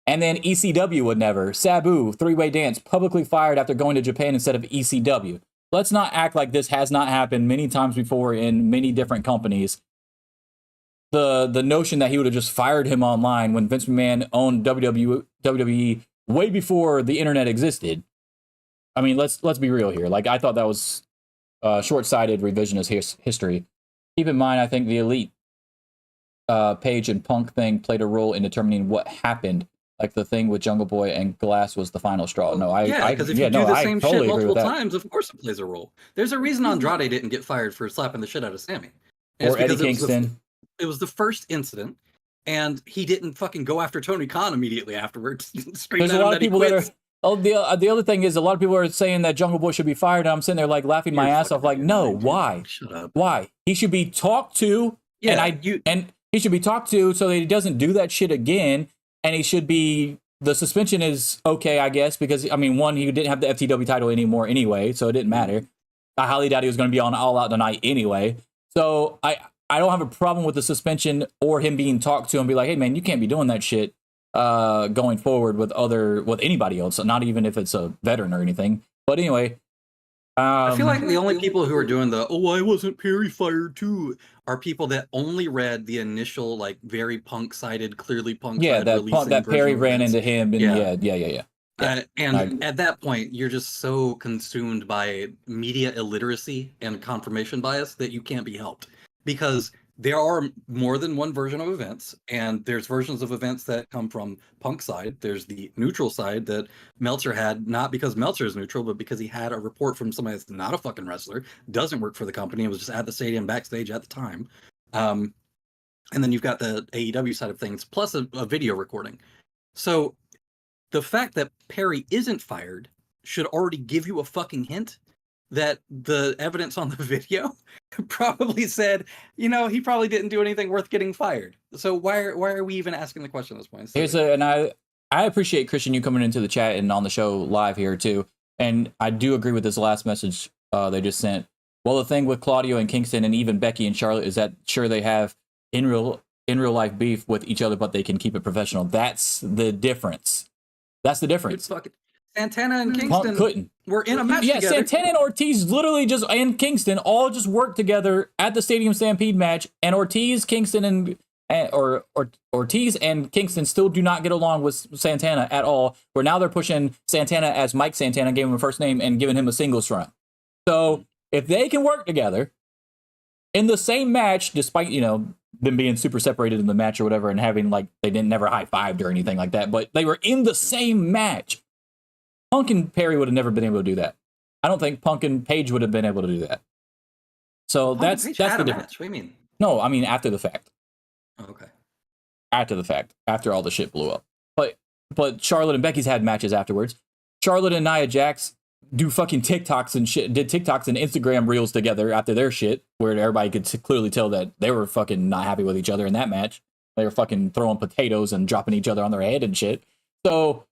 And then ECW would never. Sabu, three-way dance, publicly fired after going to Japan instead of ECW. Let's not act like this has not happened many times before in many different companies. The notion that he would have just fired him online when Vince McMahon owned WWE way before the internet existed. I mean, let's be real here. Like, I thought that was short-sighted revisionist history. Keep in mind, I think the Elite Page and Punk thing played a role in determining what happened. Like the thing with Jungle Boy and Glass was the final straw. Because if you do the same shit multiple times, of course it plays a role. There's a reason Andrade didn't get fired for slapping the shit out of Sammy. Or Eddie Kingston. It was the first incident, and he didn't fucking go after Tony Khan immediately afterwards. There's a lot of people that are. Oh, the other thing is, a lot of people are saying that Jungle Boy should be fired. And I'm sitting there like laughing my ass off, like, no, why? Shut up. Why? He should be talked to, and he should be talked to so that he doesn't do that shit again. And he should be. The suspension is okay, I guess, because I mean, one, he didn't have the FTW title anymore anyway, so it didn't matter. I highly doubt he was going to be on All Out tonight anyway. So I don't have a problem with the suspension or him being talked to and be like, hey man, you can't be doing that shit. going forward with anybody else, not even if it's a veteran or anything. But anyway, I feel like the only people who are doing the "oh, I wasn't Perry fired too" are people that only read the initial, like, very Punk-sided, clearly Punk-led releasing that version Perry of ran events. into him, and yeah. And at that point, you're just so consumed by media illiteracy and confirmation bias that you can't be helped, because there are more than one version of events, and there's versions of events that come from Punk side. There's the neutral side that Meltzer had, not because Meltzer is neutral, but because he had a report from somebody that's not a fucking wrestler, doesn't work for the company, and was just at the stadium backstage at the time. And then you've got the AEW side of things, plus a video recording. So the fact that Perry isn't fired should already give you a fucking hint that the evidence on the video probably said, he probably didn't do anything worth getting fired. So why are we even asking the question at this point? I appreciate, Christian, you coming into the chat and on the show live here too. And I do agree with this last message they just sent. Well, the thing with Claudio and Kingston and even Becky and Charlotte is that sure, they have in real life beef with each other, but they can keep it professional. That's the difference. That's the difference. Santana and Kingston Punk couldn't. were in a match together. Santana and Ortiz literally and Kingston all just worked together at the Stadium Stampede match, and Ortiz, Kingston, Ortiz and Kingston still do not get along with Santana at all, where now they're pushing Santana as Mike Santana, gave him a first name, and giving him a singles run. So if they can work together in the same match, despite, them being super separated in the match or whatever, and having, like, they didn't never high-fived or anything like that, but they were in the same match, Punk and Perry would have never been able to do that. I don't think Punk and Page would have been able to do that. So that's the difference. What do you mean? No, I mean after the fact. Okay. After the fact, after all the shit blew up. But Charlotte and Becky's had matches afterwards. Charlotte and Nia Jax do fucking TikToks and shit, did TikToks and Instagram reels together after their shit, where everybody could clearly tell that they were fucking not happy with each other in that match. They were fucking throwing potatoes and dropping each other on their head and shit. So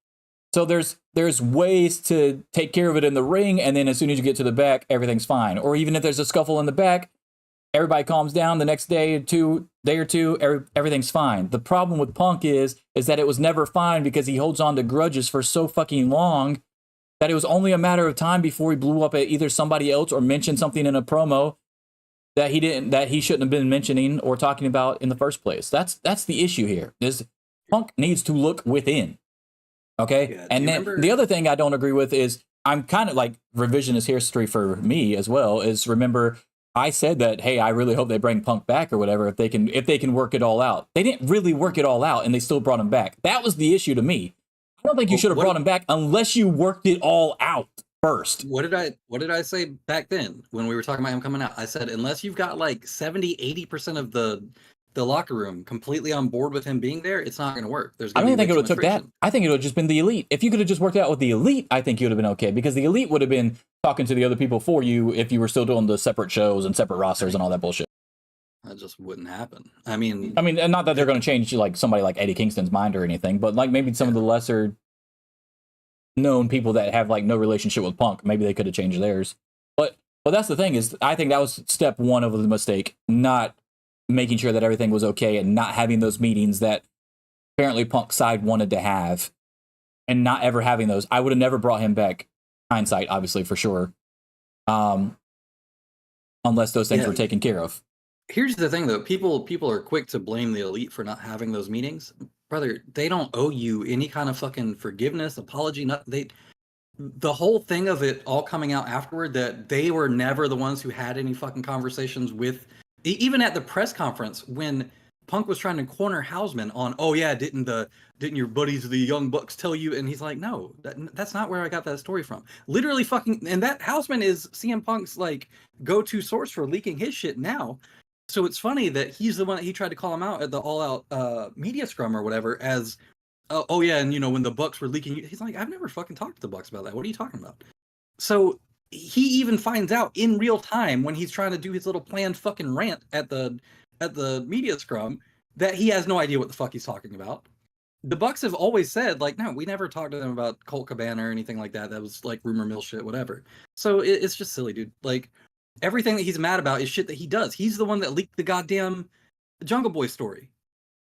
there's ways to take care of it in the ring, and then as soon as you get to the back, everything's fine. Or even if there's a scuffle in the back, everybody calms down the next day or two, everything's fine. The problem with Punk is that it was never fine because he holds on to grudges for so fucking long that it was only a matter of time before he blew up at either somebody else or mentioned something in a promo that he shouldn't have been mentioning or talking about in the first place. That's the issue here. Is Punk needs to look within. Okay? Yeah, and then the other thing I don't agree with is, I'm kind of like revisionist history for me as well, is remember I said that, hey, I really hope they bring Punk back or whatever if they can work it all out. They didn't really work it all out, and they still brought him back. That was the issue to me. I don't think you should have brought him back unless you worked it all out first. What did I say back then when we were talking about him coming out? I said, unless you've got like 70-80% of the locker room completely on board with him being there, it's not going to work. I don't think it would have took that. I think it would have just been the Elite. If you could have just worked it out with the Elite, I think you would have been okay, because the Elite would have been talking to the other people for you if you were still doing the separate shows and separate rosters and all that bullshit. That just wouldn't happen. I mean, and not that they're going to change like somebody like Eddie Kingston's mind or anything, but like maybe some of the lesser known people that have like no relationship with Punk, maybe they could have changed theirs. But that's the thing, is I think that was step one of the mistake, not making sure that everything was okay and not having those meetings that apparently Punk's side wanted to have, and not ever having those. I would have never brought him back. Hindsight, obviously, for sure. Unless those things were taken care of. Here's the thing, though. People are quick to blame the Elite for not having those meetings. Brother, they don't owe you any kind of fucking forgiveness, apology. The whole thing of it all coming out afterward, that they were never the ones who had any fucking conversations with, even at the press conference when Punk was trying to corner Hausman on, oh yeah, didn't your buddies the Young Bucks tell you? And he's like, no, that's not where I got that story from. Literally fucking, and that Hausman is CM Punk's like go-to source for leaking his shit now. So it's funny that he's the one that he tried to call him out at the all-out media scrum or whatever as, oh yeah, and when the Bucks were leaking, he's like, I've never fucking talked to the Bucks about that. What are you talking about? So he even finds out in real time when he's trying to do his little planned fucking rant at the media scrum that he has no idea what the fuck he's talking about. The Bucks have always said, like, no, we never talked to them about Colt Cabana or anything like that. That was like rumor mill shit, whatever. So it's just silly, dude. Like, everything that he's mad about is shit that he does. He's the one that leaked the goddamn Jungle Boy story.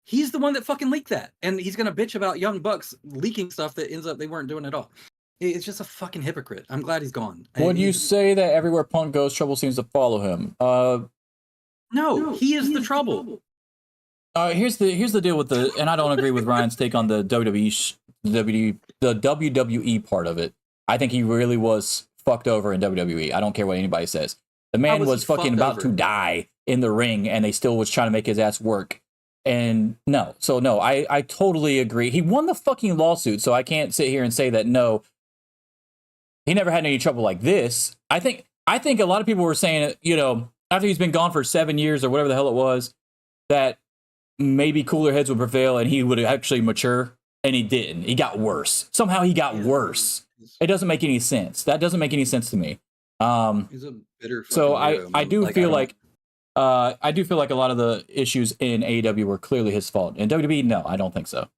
He's the one that fucking leaked that, and he's gonna bitch about Young Bucks leaking stuff that ends up they weren't doing at all. It's just a fucking hypocrite. I'm glad he's gone. Would you say that everywhere Punk goes, trouble seems to follow him? No, he is the trouble. Here's the deal with and I don't agree with Ryan's take on the WWE part of it. I think he really was fucked over in WWE. I don't care what anybody says. The man was fucking about to die in the ring, and they still was trying to make his ass work. And no, I totally agree. He won the fucking lawsuit, so I can't sit here and say that no, he never had any trouble like this. I think a lot of people were saying, you know, after he's been gone for 7 years or whatever the hell it was, that maybe cooler heads would prevail and he would actually mature, and he didn't. He got worse. Somehow he got worse. It doesn't make any sense. That doesn't make any sense to me. He's a bitter. So I do feel like a lot of the issues in AEW were clearly his fault. In WWE, no, I don't think so.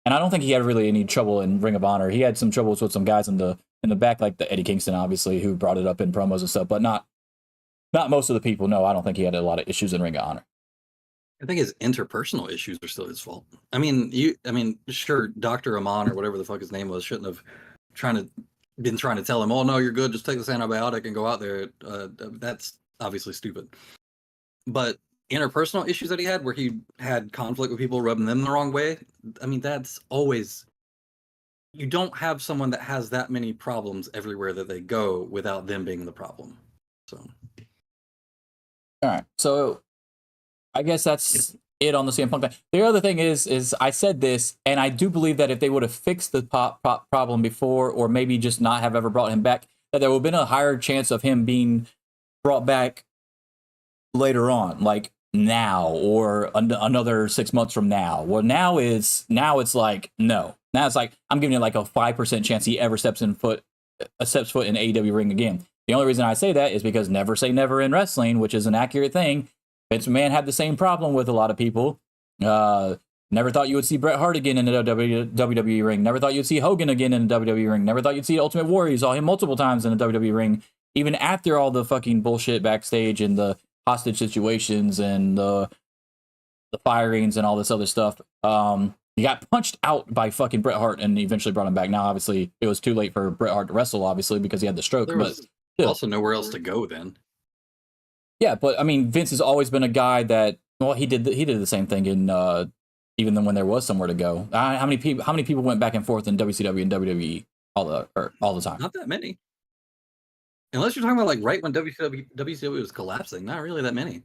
And I don't think he had really any trouble in Ring of Honor. He had some troubles with some guys in the back, like the Eddie Kingston, obviously, who brought it up in promos and stuff, but not most of the people. No, I don't think he had a lot of issues in Ring of Honor. I think his interpersonal issues are still his fault. I mean, sure, Dr. Amon or whatever the fuck his name was shouldn't have been trying to tell him, oh no, you're good, just take this antibiotic and go out there. That's obviously stupid. But interpersonal issues that he had, where he had conflict with people, rubbing them the wrong way, I mean, that's always, you don't have someone that has that many problems everywhere that they go without them being the problem. So, all right, so I guess that's it on the CM Punk thing. The other thing is I said this, and I do believe that if they would have fixed the problem before, or maybe just not have ever brought him back, that there would have been a higher chance of him being brought back later on, like now or another 6 months from now. Well, now it's like no. Now it's like I'm giving it like a 5% chance he ever steps foot in AEW ring again. The only reason I say that is because never say never in wrestling, which is an accurate thing. Vince McMahon had the same problem with a lot of people. Never thought you would see Bret Hart again in the WWE ring. Never thought you'd see Hogan again in the WWE ring. Never thought you'd see Ultimate Warrior. You saw him multiple times in the WWE ring, even after all the fucking bullshit backstage and the hostage situations and the firings and all this other stuff. He got punched out by fucking Bret Hart and eventually brought him back. Now, obviously, it was too late for Bret Hart to wrestle, obviously, because he had the stroke. There was also nowhere else to go then. Yeah, but I mean, Vince has always been a guy that, well, he did the same thing in even then when there was somewhere to go. How many people went back and forth in WCW and WWE all the time? Not that many. Unless you're talking about like right when WCW was collapsing, not really that many.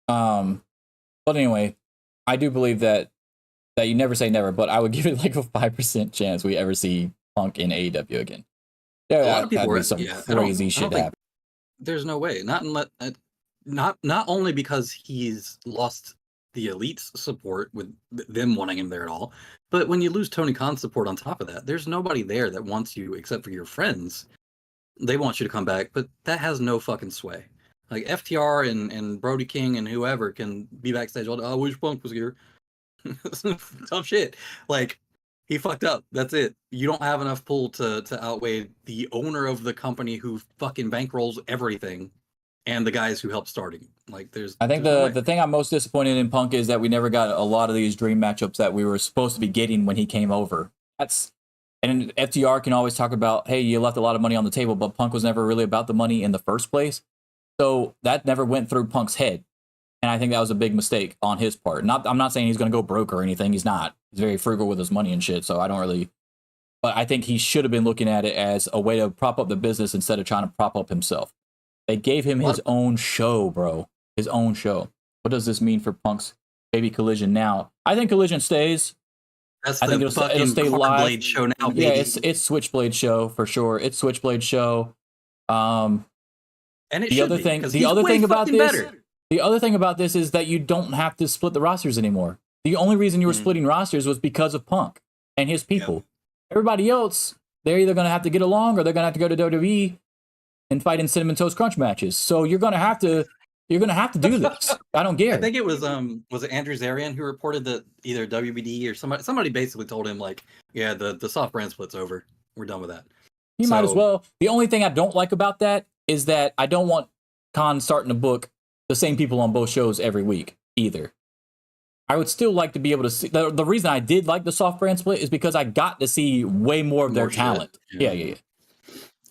But anyway, I do believe that you never say never, but I would give it like a 5% chance we ever see Punk in AEW again. A lot of people were some crazy shit happen. There's no way. Not only because he's lost the Elite's support with them wanting him there at all, but when you lose Tony Khan's support on top of that, there's nobody there that wants you except for your friends. They want you to come back, but that has no fucking sway. Like FTR and Brody King and whoever can be backstage. I wish Punk was here. Tough shit. Like, he fucked up. That's it. You don't have enough pull to outweigh the owner of the company who fucking bankrolls everything and the guys who helped starting. Like, I think the thing I'm most disappointed in Punk is that we never got a lot of these dream matchups that we were supposed to be getting when he came over. And FTR can always talk about, hey, you left a lot of money on the table, but Punk was never really about the money in the first place. So that never went through Punk's head. And I think that was a big mistake on his part. I'm not saying he's going to go broke or anything. He's not. He's very frugal with his money and shit. So I don't really. But I think he should have been looking at it as a way to prop up the business instead of trying to prop up himself. They gave him his own show, bro. His own show. What does this mean for Punk's baby Collision now? I think Collision stays. That's I think it'll stay live. Blade show now, baby. Yeah, it's Switchblade show for sure. It's Switchblade show. And the other thing about this is that you don't have to split the rosters anymore. The only reason you were splitting rosters was because of Punk and his people. Yep. Everybody else, they're either going to have to get along or they're going to have to go to WWE and fight in Cinnamon Toast Crunch matches. So you're going to have to do this. I don't care. I think it was it Andrew Zarian who reported that either WBD or somebody basically told him like, yeah, the soft brand split's over. We're done with that. You might as well. The only thing I don't like about that is that I don't want Khan starting to book the same people on both shows every week. either. I would still like to be able to see. The reason I did like the soft brand split is because I got to see way more of their talent. Yeah.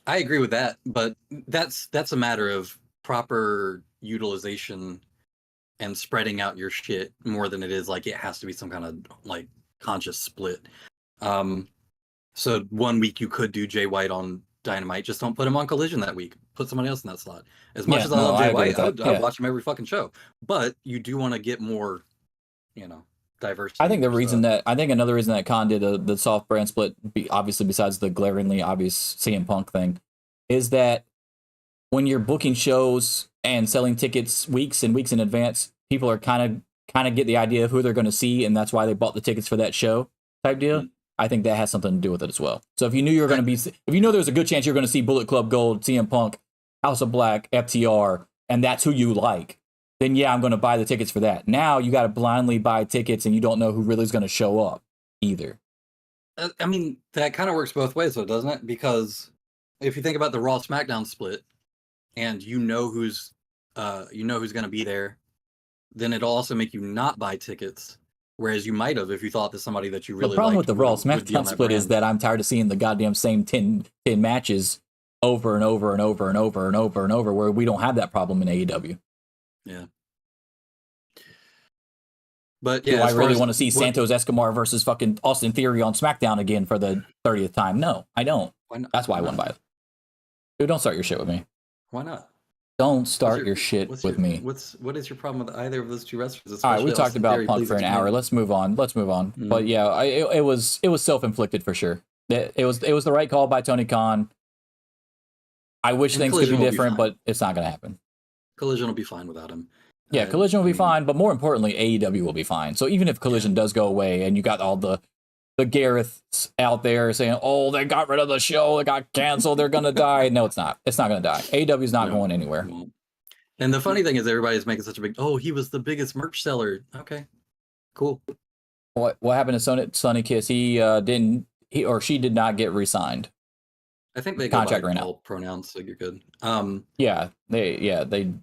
I agree with that, but that's a matter of proper utilization and spreading out your shit more than it is like it has to be some kind of like conscious split. So 1 week you could do Jay White on Dynamite, just don't put him on Collision that week. Put somebody else in that slot. As much as I love Jay White, I'd watch him every fucking show. But you do want to get more, diversity. I think another reason that Khan did the soft brand split, obviously besides the glaringly obvious CM Punk thing, is that when you're booking shows and selling tickets weeks and weeks in advance, people are kind of get the idea of who they're going to see, and that's why they bought the tickets for that show type deal. I think that has something to do with it as well. So if you knew if you know there's a good chance you're going to see Bullet Club Gold, CM Punk, House of Black, FTR, and that's who you like, then yeah, I'm going to buy the tickets for that. Now you got to blindly buy tickets and you don't know who really is going to show up either. I mean, that kind of works both ways though, doesn't it? Because if you think about the Raw SmackDown split and you know who's going to be there, then it'll also make you not buy tickets. Whereas you might have if you thought that somebody that you really liked. The problem with the Raw SmackDown split is that I'm tired of seeing the goddamn same 10 matches over and over and over and over and over and over, where we don't have that problem in AEW. Yeah. But yeah, do I really want to see Santos Escobar versus fucking Austin Theory on SmackDown again for the 30th time? No, I don't. That's why I wouldn't buy it. Dude, don't start your shit with me. Why not? Don't start your shit with me. What is your problem with either of those two wrestlers? All right, we talked about Punk for an hour. Let's move on. Mm-hmm. But yeah, it was self-inflicted for sure. It was the right call by Tony Khan. I wish things could be different, but it's not going to happen. Collision will be fine without him. Yeah, Collision will be fine, but more importantly, AEW will be fine. So even if Collision does go away, and you got all the Gareths out there saying, "Oh, they got rid of the show, they got canceled, they're gonna die." No, it's not. It's not gonna die. AEW is not going anywhere. And the funny thing is, everybody's making such a big. Oh, he was the biggest merch seller. Okay, cool. What happened to Sonny Kiss? He did not get re-signed. I think they go contract by all pronouns, so you're good. They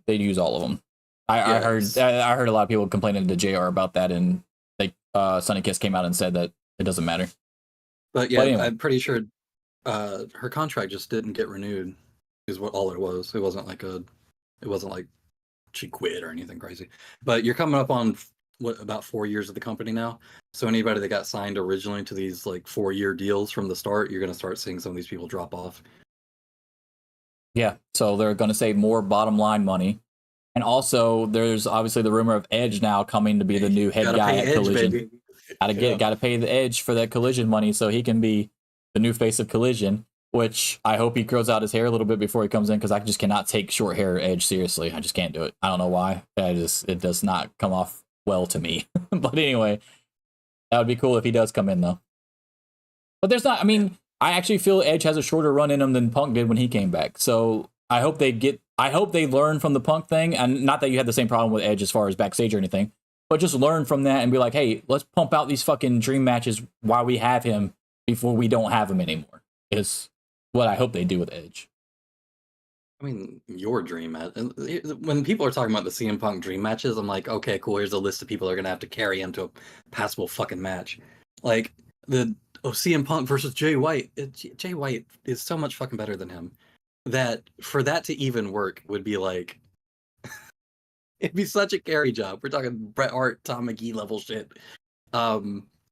use all of them. I heard a lot of people complaining to JR about that, and Sonny Kiss came out and said that it doesn't matter. But yeah, anyway. I'm pretty sure her contract just didn't get renewed. Is what all it was. It wasn't like she quit or anything crazy. But you're coming up on about 4 years of the company now. So anybody that got signed originally to these like 4-year deals from the start, you're going to start seeing some of these people drop off. Yeah, so they're going to save more bottom line money. And also, there's obviously the rumor of Edge now coming to be the new head guy at Collision. Got to pay the Edge for that Collision money so he can be the new face of Collision. Which I hope he grows out his hair a little bit before he comes in, because I just cannot take short hair Edge seriously. I just can't do it. I don't know why. It does not come off well to me. But anyway, that would be cool if he does come in though. But there's not. I mean, I actually feel Edge has a shorter run in him than Punk did when he came back. So I hope they learn from the Punk thing, and not that you had the same problem with Edge as far as backstage or anything, but just learn from that and be like, hey, let's pump out these fucking dream matches while we have him before we don't have him anymore. Is what I hope they do with Edge. I mean, your dream match. When people are talking about the CM Punk dream matches, I'm like, okay, cool. Here's a list of people that are gonna have to carry him to a passable fucking match. Like CM Punk versus Jay White. Jay White is so much fucking better than him. That for that to even work would be like, it'd be such a carry job. We're talking Bret Hart, Tom McGee level shit.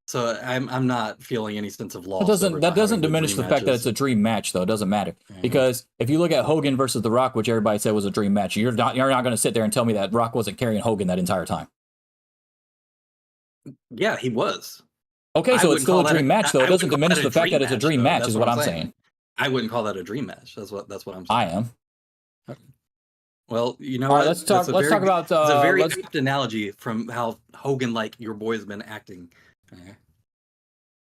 So I'm not feeling any sense of loss. That doesn't diminish the fact that it's a dream match, though. It doesn't matter, because if you look at Hogan versus The Rock, which everybody said was a dream match, you're not going to sit there and tell me that Rock wasn't carrying Hogan that entire time. Yeah, he was. Okay, so it's still a dream match, though. It doesn't diminish the fact that it's a dream match, is what I'm saying. I wouldn't call that a dream match. That's what I'm saying. I am. Well, you know, all right, let's talk about. It's a very apt analogy from how Hogan, like your boy's been acting.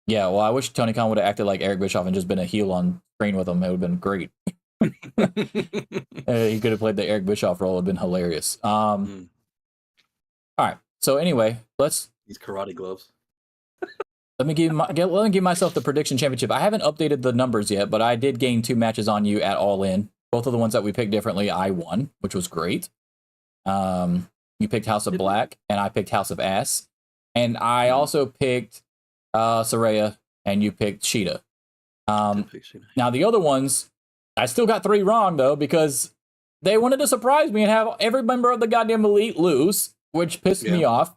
Yeah, well, I wish Tony Khan would have acted like Eric Bischoff and just been a heel on screen with him. It would have been great. He could have played the Eric Bischoff role. It would have been hilarious. All right. So anyway, these karate gloves. Let me give myself the prediction championship. I haven't updated the numbers yet, but I did gain 2 matches on you at All In. Both of the ones that we picked differently, I won, which was great. You picked House of Black, and I picked House of Ass. And I also picked Saraya, and you picked Sheeta. Now, the other ones, I still got 3 wrong, though, because they wanted to surprise me and have every member of the goddamn Elite lose, which pissed me off.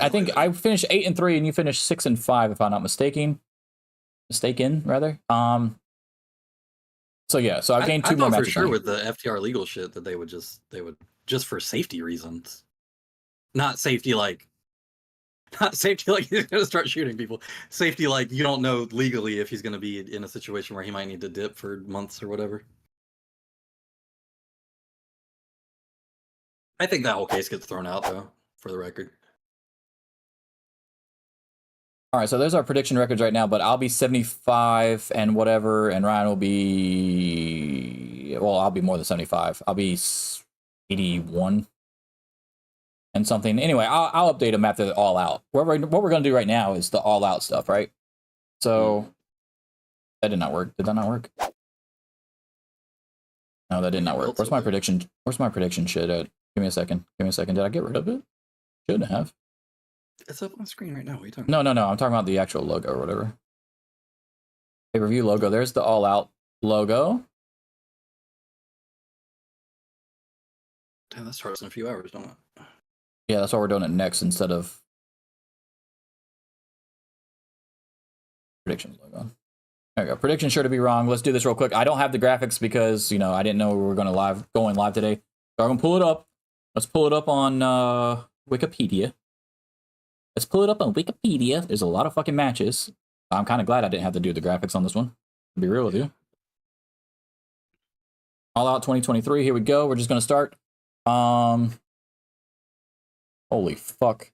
I think I finished 8-3, and you finished 6-5, if I'm not mistaken. Rather. So yeah, so I gained 2 more matches. For sure with the FTR legal shit that they would just for safety reasons, not safety like he's gonna start shooting people. Safety like you don't know legally if he's gonna be in a situation where he might need to dip for months or whatever. I think that whole case gets thrown out though, for the record. All right, so there's our prediction records right now, but I'll be 75 and whatever, and Ryan will be, well, I'll be more than 75. I'll be 81 and something. Anyway, I'll update them after the All Out. What we're going to do right now is the All Out stuff, right? So that did not work. Did that not work? No, that did not work. Where's my prediction? Where's my prediction shit at? Give me a second. Did I get rid of it? Shouldn't have. It's up on the screen right now. What are you talking about? No. I'm talking about the actual logo or whatever. Pay-per-view logo. There's the All Out logo. Damn, that starts in a few hours, don't it? Yeah, that's why we're doing it next instead of predictions logo. There we go. Prediction sure to be wrong. Let's do this real quick. I don't have the graphics because, you know, I didn't know we were going live today. So I'm going to pull it up. Let's pull it up on Wikipedia. There's a lot of fucking matches. I'm kind of glad I didn't have to do the graphics on this one, to be real with you. All Out 2023, here we go. We're just going to start. Holy fuck.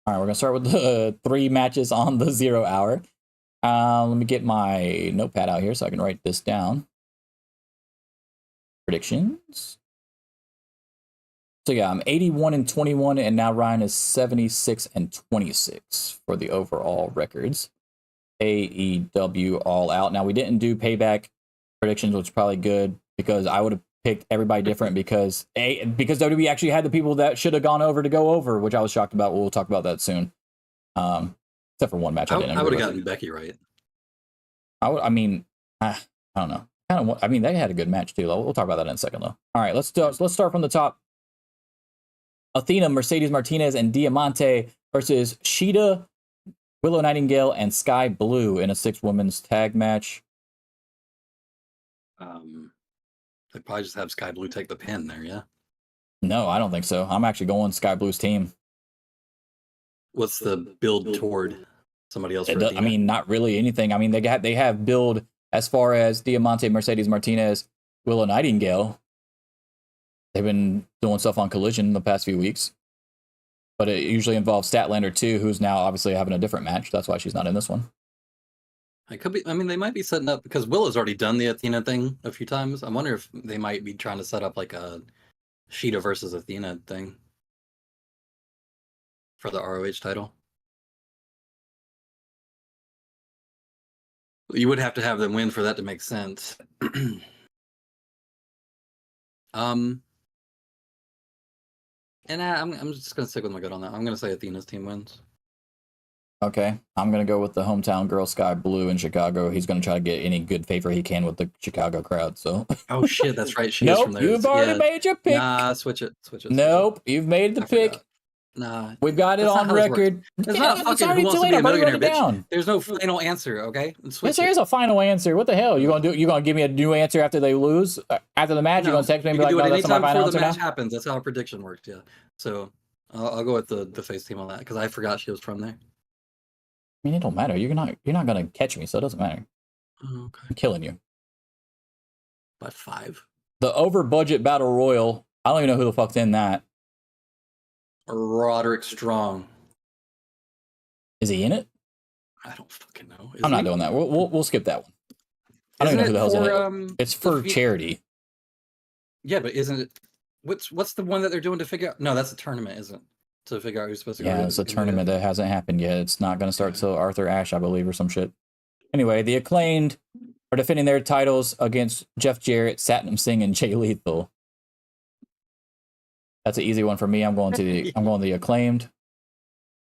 All right, we're going to start with the 3 matches on the 0 hour. Let me get my notepad out here so I can write this down. Predictions. So yeah, I'm 81-21, and now Ryan is 76-26 for the overall records. AEW All Out. Now we didn't do Payback predictions, which is probably good because I would have picked everybody different because WWE actually had the people that should have gone over to go over, which I was shocked about. We'll talk about that soon. Except for one match, I didn't. I would have gotten Becky right. I don't know. I mean, they had a good match too. We'll talk about that in a second, though. All right, let's start from the top. Athena, Mercedes Martinez, and Diamante versus Sheeta, Willow Nightingale, and Sky Blue in a 6-women's tag match. They probably just have Sky Blue take the pin there, yeah? No, I don't think so. I'm actually going Sky Blue's team. What's the build toward somebody else? I mean, not really anything. I mean, they have build as far as Diamante, Mercedes Martinez, Willow Nightingale. They've been doing stuff on Collision the past few weeks. But it usually involves Statlander too, who's now obviously having a different match. That's why she's not in this one. It could be. I mean, they might be setting up because Willow's already done the Athena thing a few times. I wonder if they might be trying to set up like a Sheeta versus Athena thing for the ROH title. You would have to have them win for that to make sense. And I'm just gonna stick with my gut on that. I'm gonna say Athena's team wins. Okay, I'm gonna go with the hometown girl Sky Blue in Chicago. He's gonna try to get any good favor he can with the Chicago crowd. So. Oh shit, that's right. She nope, is from there. You've already made your pick. Nah, switch it. Nope, you've made the pick. Forgot. Nah, we've got it on record. It's not fucking Who Wants to Be a Millionaire, bitch. There's no final answer, okay? Yes, there is a final answer. What the hell? You gonna give me a new answer after they lose? After the match, you gonna text me and be like, "No, that's not my final answer." The match happens. That's how our prediction works. Yeah. So I'll go with the face team on that because I forgot she was from there. I mean, it don't matter. You're not gonna catch me, so it doesn't matter. Oh, okay. I'm killing you. By 5. The over budget battle royal. I don't even know who the fuck's in that. Roderick Strong. Is he in it? I don't fucking know. I'm not doing that. We'll skip that one. I don't even know who the hell's in it. It's for charity. Yeah, but isn't it? What's the one that they're doing to figure out? No, that's a tournament, isn't it? To figure out who's supposed to go. Yeah, it's a tournament that hasn't happened yet. It's not going to start till Arthur Ashe, I believe, or some shit. Anyway, the Acclaimed are defending their titles against Jeff Jarrett, Satnam Singh, and Jay Lethal. That's an easy one for me. I'm going the Acclaimed.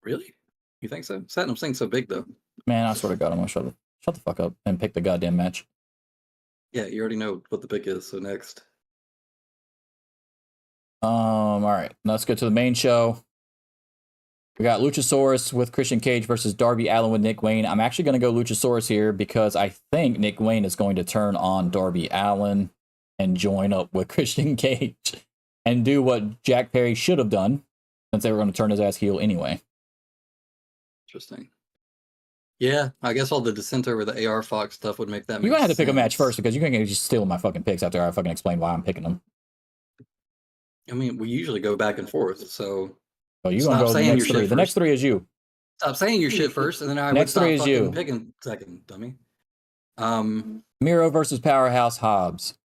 Really? You think so? Satnam Singh's so big though. Man, I swear to God, I'm gonna shut the fuck up and pick the goddamn match. Yeah, you already know what the pick is. So next. All right, let's get to the main show. We got Luchasaurus with Christian Cage versus Darby Allin with Nick Wayne. I'm actually going to go Luchasaurus here because I think Nick Wayne is going to turn on Darby Allin and join up with Christian Cage and do what Jack Perry should have done since they were going to turn his ass heel anyway. Interesting. Yeah, I guess all the dissent over the AR Fox stuff would make that. You're going to have to pick a match first because you can't just steal my fucking picks after I fucking explain why I'm picking them. I mean, we usually go back and forth, so. Oh, you're going to go the next three. The next three is you. Stop saying your shit first, and then I next would three stop is you. Picking second, dummy. Miro versus Powerhouse Hobbs.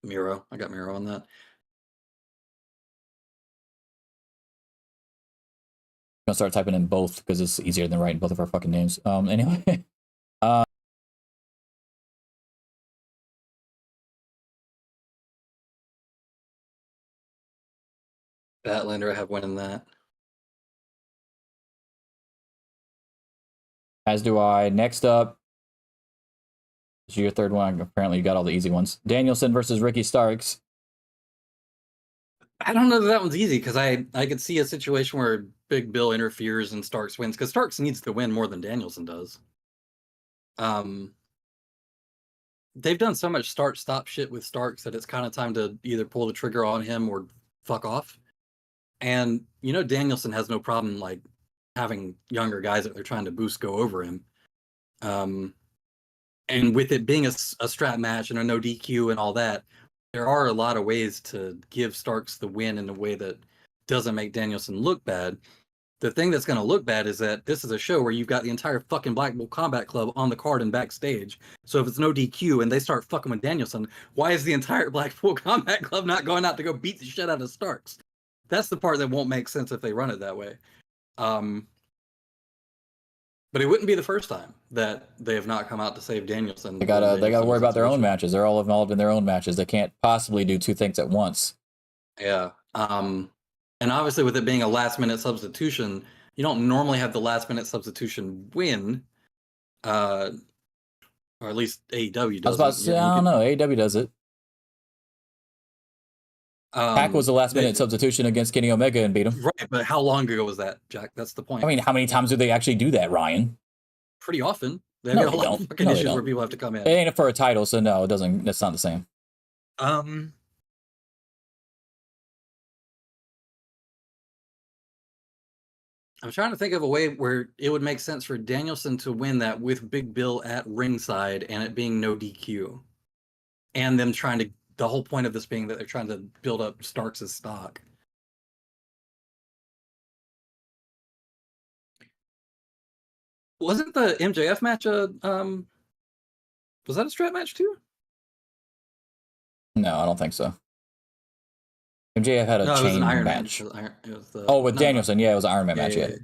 Miro. I got Miro on that. I'm gonna start typing in both because it's easier than writing both of our fucking names. Anyway. Statlander, I have winning that. As do I. Next up is your third one. Apparently you got all the easy ones. Danielson versus Ricky Starks. I don't know that one's easy because I could see a situation where Big Bill interferes and Starks wins because Starks needs to win more than Danielson does. They've done so much start-stop shit with Starks that it's kind of time to either pull the trigger on him or fuck off. And, you know, Danielson has no problem, like, having younger guys that they're trying to boost go over him. And with it being a strap match and a no DQ and all that, there are a lot of ways to give Starks the win in a way that doesn't make Danielson look bad. The thing that's going to look bad is that this is a show where you've got the entire fucking Blackpool Combat Club on the card and backstage. So if it's no DQ and they start fucking with Danielson, why is the entire Blackpool Combat Club not going out to go beat the shit out of Starks? That's the part that won't make sense if they run it that way. But it wouldn't be the first time that they have not come out to save Danielson. They gotta worry about their own matches. They're all involved in their own matches. They can't possibly do two things at once. Yeah. And obviously with it being a last minute substitution, you don't normally have the last minute substitution win. Or at least AEW does. I was about to say, I don't know. AEW does it. Pac was the last minute substitution against Kenny Omega and beat him. Right, but how long ago was that, Jack? That's the point. I mean, how many times do they actually do that, Ryan? Pretty often. They have a lot of fucking issues where people have to come in. It ain't for a title, so no, it doesn't. That's not the same. I'm trying to think of a way where it would make sense for Danielson to win that with Big Bill at ringside and it being no DQ. And them trying to, the whole point of this being that they're trying to build up Starks' stock. Wasn't the MJF match was that a strap match too? No, I don't think so. MJF had a chain match. With Danielson, yeah, it was an Iron Man match. Yeah.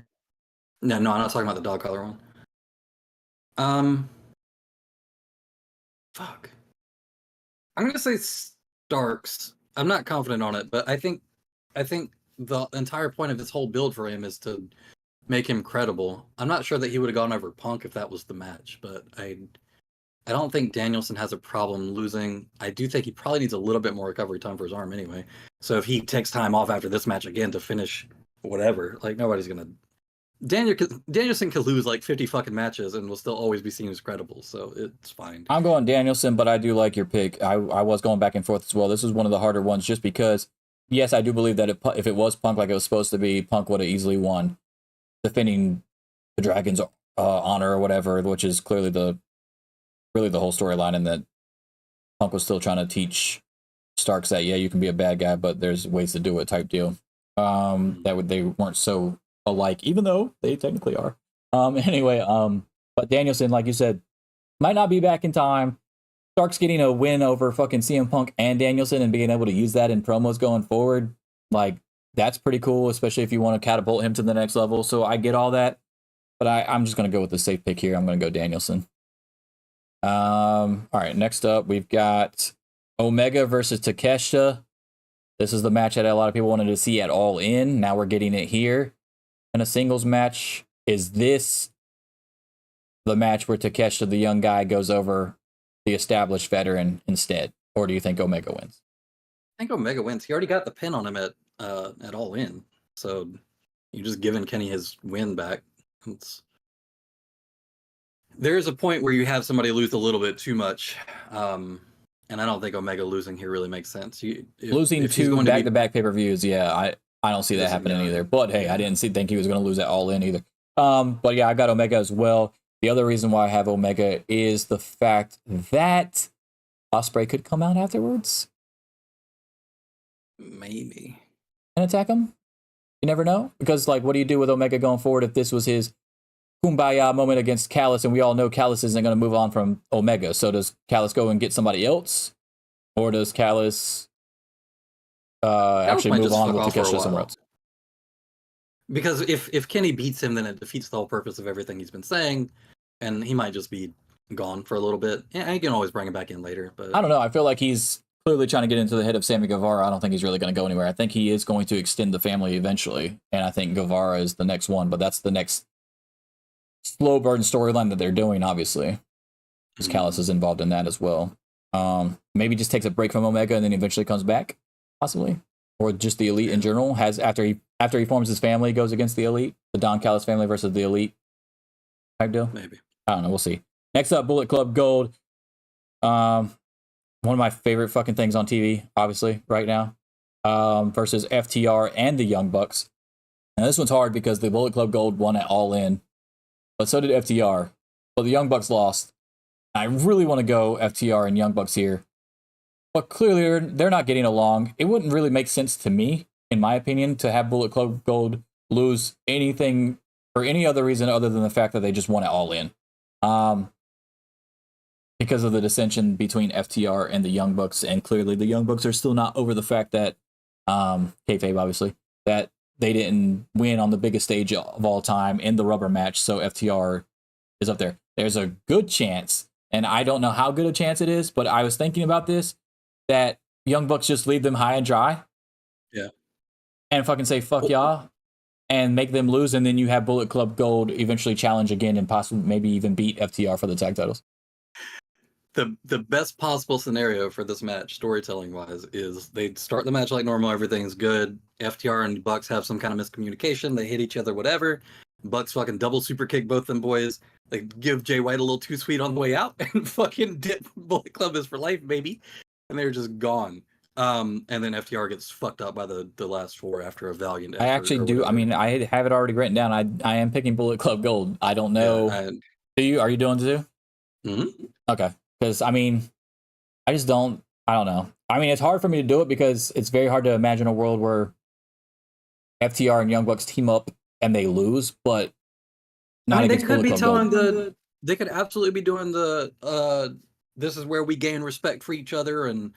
No, I'm not talking about the dog collar one. Fuck. I'm gonna say Starks. I'm not confident on it, but I think the entire point of this whole build for him is to make him credible. I'm not sure that he would have gone over Punk if that was the match, but I don't think Danielson has a problem losing. I do think he probably needs a little bit more recovery time for his arm anyway. So if he takes time off after this match again to finish whatever, like nobody's gonna. Danielson could lose like 50 fucking matches and will still always be seen as credible, so it's fine. I'm going Danielson, but I do like your pick. I was going back and forth as well. This is one of the harder ones just because, yes, I do believe that if it was Punk like it was supposed to be, Punk would have easily won, defending the Dragon's honor or whatever, which is clearly the whole storyline, and that Punk was still trying to teach Starks that, yeah, you can be a bad guy, but there's ways to do it type deal. They weren't so alike, even though they technically are. But Danielson, like you said, might not be back in time. Starks getting a win over fucking CM Punk and Danielson and being able to use that in promos going forward, like, that's pretty cool, especially if you want to catapult him to the next level. So I get all that, but I'm just going to go with the safe pick here. I'm going to go Danielson. All right, next up, we've got Omega versus Takeshita. This is the match that a lot of people wanted to see at All In. Now we're getting it here in a singles match. Is this the match where Takeshita, the young guy, goes over the established veteran instead? Or do you think Omega wins? I think Omega wins. He already got the pin on him at All In. So you're just giving Kenny his win back. There's a point where you have somebody lose a little bit too much. And I don't think Omega losing here really makes sense. Losing two back-to-back pay-per-views, yeah, I don't see that happening either. But hey, I didn't think he was going to lose at All In either. But yeah, I got Omega as well. The other reason why I have Omega is the fact that Ospreay could come out afterwards. Maybe. And attack him. You never know. Because, like, what do you do with Omega going forward if this was his kumbaya moment against Callis, and we all know Callis isn't going to move on from Omega? So does Callis go and get somebody else? Or does Callis actually move on with Takeshita somewhere else? Because if Kenny beats him, then it defeats the whole purpose of everything he's been saying, and he might just be gone for a little bit. And you can always bring him back in later. But I don't know. I feel like he's clearly trying to get into the head of Sammy Guevara. I don't think he's really going to go anywhere. I think he is going to extend the family eventually, and I think Guevara is the next one, but that's the next slow burn storyline that they're doing, obviously, because Callis is involved in that as well. Maybe just takes a break from Omega and then eventually comes back, possibly, or just the Elite in general. Has after he forms his family, goes against the Elite, the Don Callis family versus the Elite type deal. Maybe, I don't know. We'll see. Next up, Bullet Club Gold. One of my favorite fucking things on TV, obviously, right now, versus FTR and the Young Bucks. And this one's hard because the Bullet Club Gold won at All In, but so did FTR. But the Young Bucks lost. I really want to go FTR and Young Bucks here, but clearly they're not getting along. It wouldn't really make sense to me, in my opinion, to have Bullet Club Gold lose anything for any other reason other than the fact that they just won it All In. Because of the dissension between FTR and the Young Bucks, and clearly the Young Bucks are still not over the fact that, kayfabe obviously, that they didn't win on the biggest stage of all time in the rubber match, so FTR is up there. There's a good chance, and I don't know how good a chance it is, but I was thinking about this, that Young Bucks just leave them high and dry. Yeah. And fucking say, fuck y'all, and make them lose, and then you have Bullet Club Gold eventually challenge again and possibly maybe even beat FTR for the tag titles. The best possible scenario for this match, storytelling wise, is they start the match like normal, everything's good. FTR and Bucks have some kind of miscommunication, they hit each other, whatever. Bucks fucking double super kick both them boys. They give Jay White a little too sweet on the way out, and fucking dip Bullet Club is for life, baby. And they're just gone. And then FTR gets fucked up by the last four after a valiant effort. I actually do. I mean, I have it already written down. I am picking Bullet Club Gold. I don't know. Are you doing too? Mm-hmm. Okay. Because, I mean, I don't know. I mean, it's hard for me to do it because it's very hard to imagine a world where FTR and Young Bucks team up and they lose, but not against Bullet Club Gold. They could absolutely be doing this is where we gain respect for each other and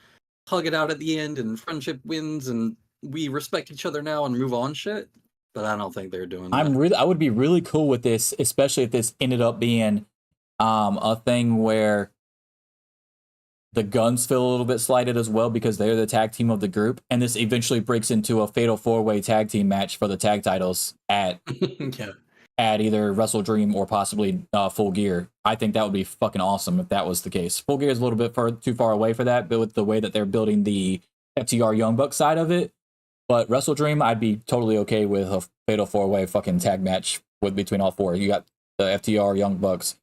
hug it out at the end and friendship wins and we respect each other now and move on shit. But I don't think they're doing that. I would be really cool with this, especially if this ended up being a thing where the Guns feel a little bit slighted as well because they're the tag team of the group, and this eventually breaks into a fatal four-way tag team match for the tag titles at at either Wrestle Dream or possibly Full Gear. I think that would be fucking awesome if that was the case. Full Gear is a little bit too far away for that, but with the way that they're building the FTR Young Bucks side of it, but Wrestle Dream, I'd be totally okay with a fatal four-way fucking tag match between all four. You got the FTR Young Bucks,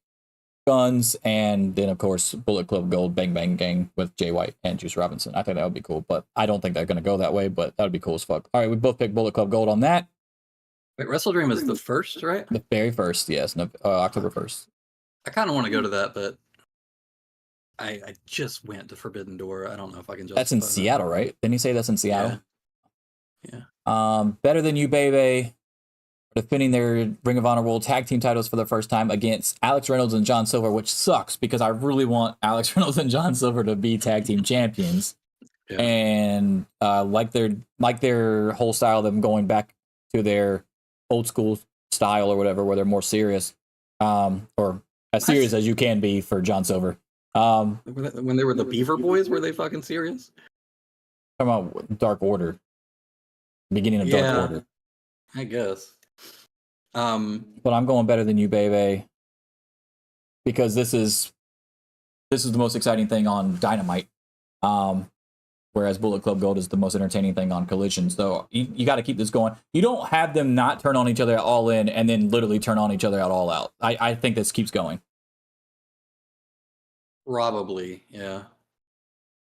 Guns, and then of course Bullet Club Gold Bang Bang Gang with Jay White and Juice Robinson. I think that would be cool, but I don't think they're going to go that way, but that would be cool as fuck. All right, we both picked Bullet Club Gold on that. Wait, Wrestle Dream is the first, right? The very first, yes, October 1st. I kind of want to go to that, but I just went to Forbidden Door. I don't know if I can justify That's in that. Seattle, right? Didn't you say that's in Seattle? Yeah. Better Than You, Baby, defending their Ring of Honor World Tag Team titles for the first time against Alex Reynolds and John Silver, which sucks because I really want Alex Reynolds and John Silver to be tag team champions. Yeah. And like their whole style, them going back to their old school style or whatever, where they're more serious, or as serious as you can be for John Silver. When they were the Beaver Boys, were they fucking serious? Talking about Dark Order. beginning of Dark Order. I guess. But I'm going better than you, baby, because this is the most exciting thing on Dynamite. Whereas Bullet Club Gold is the most entertaining thing on Collision. So you got to keep this going. You don't have them not turn on each other at All In and then literally turn on each other at All Out. I think this keeps going. Probably, yeah.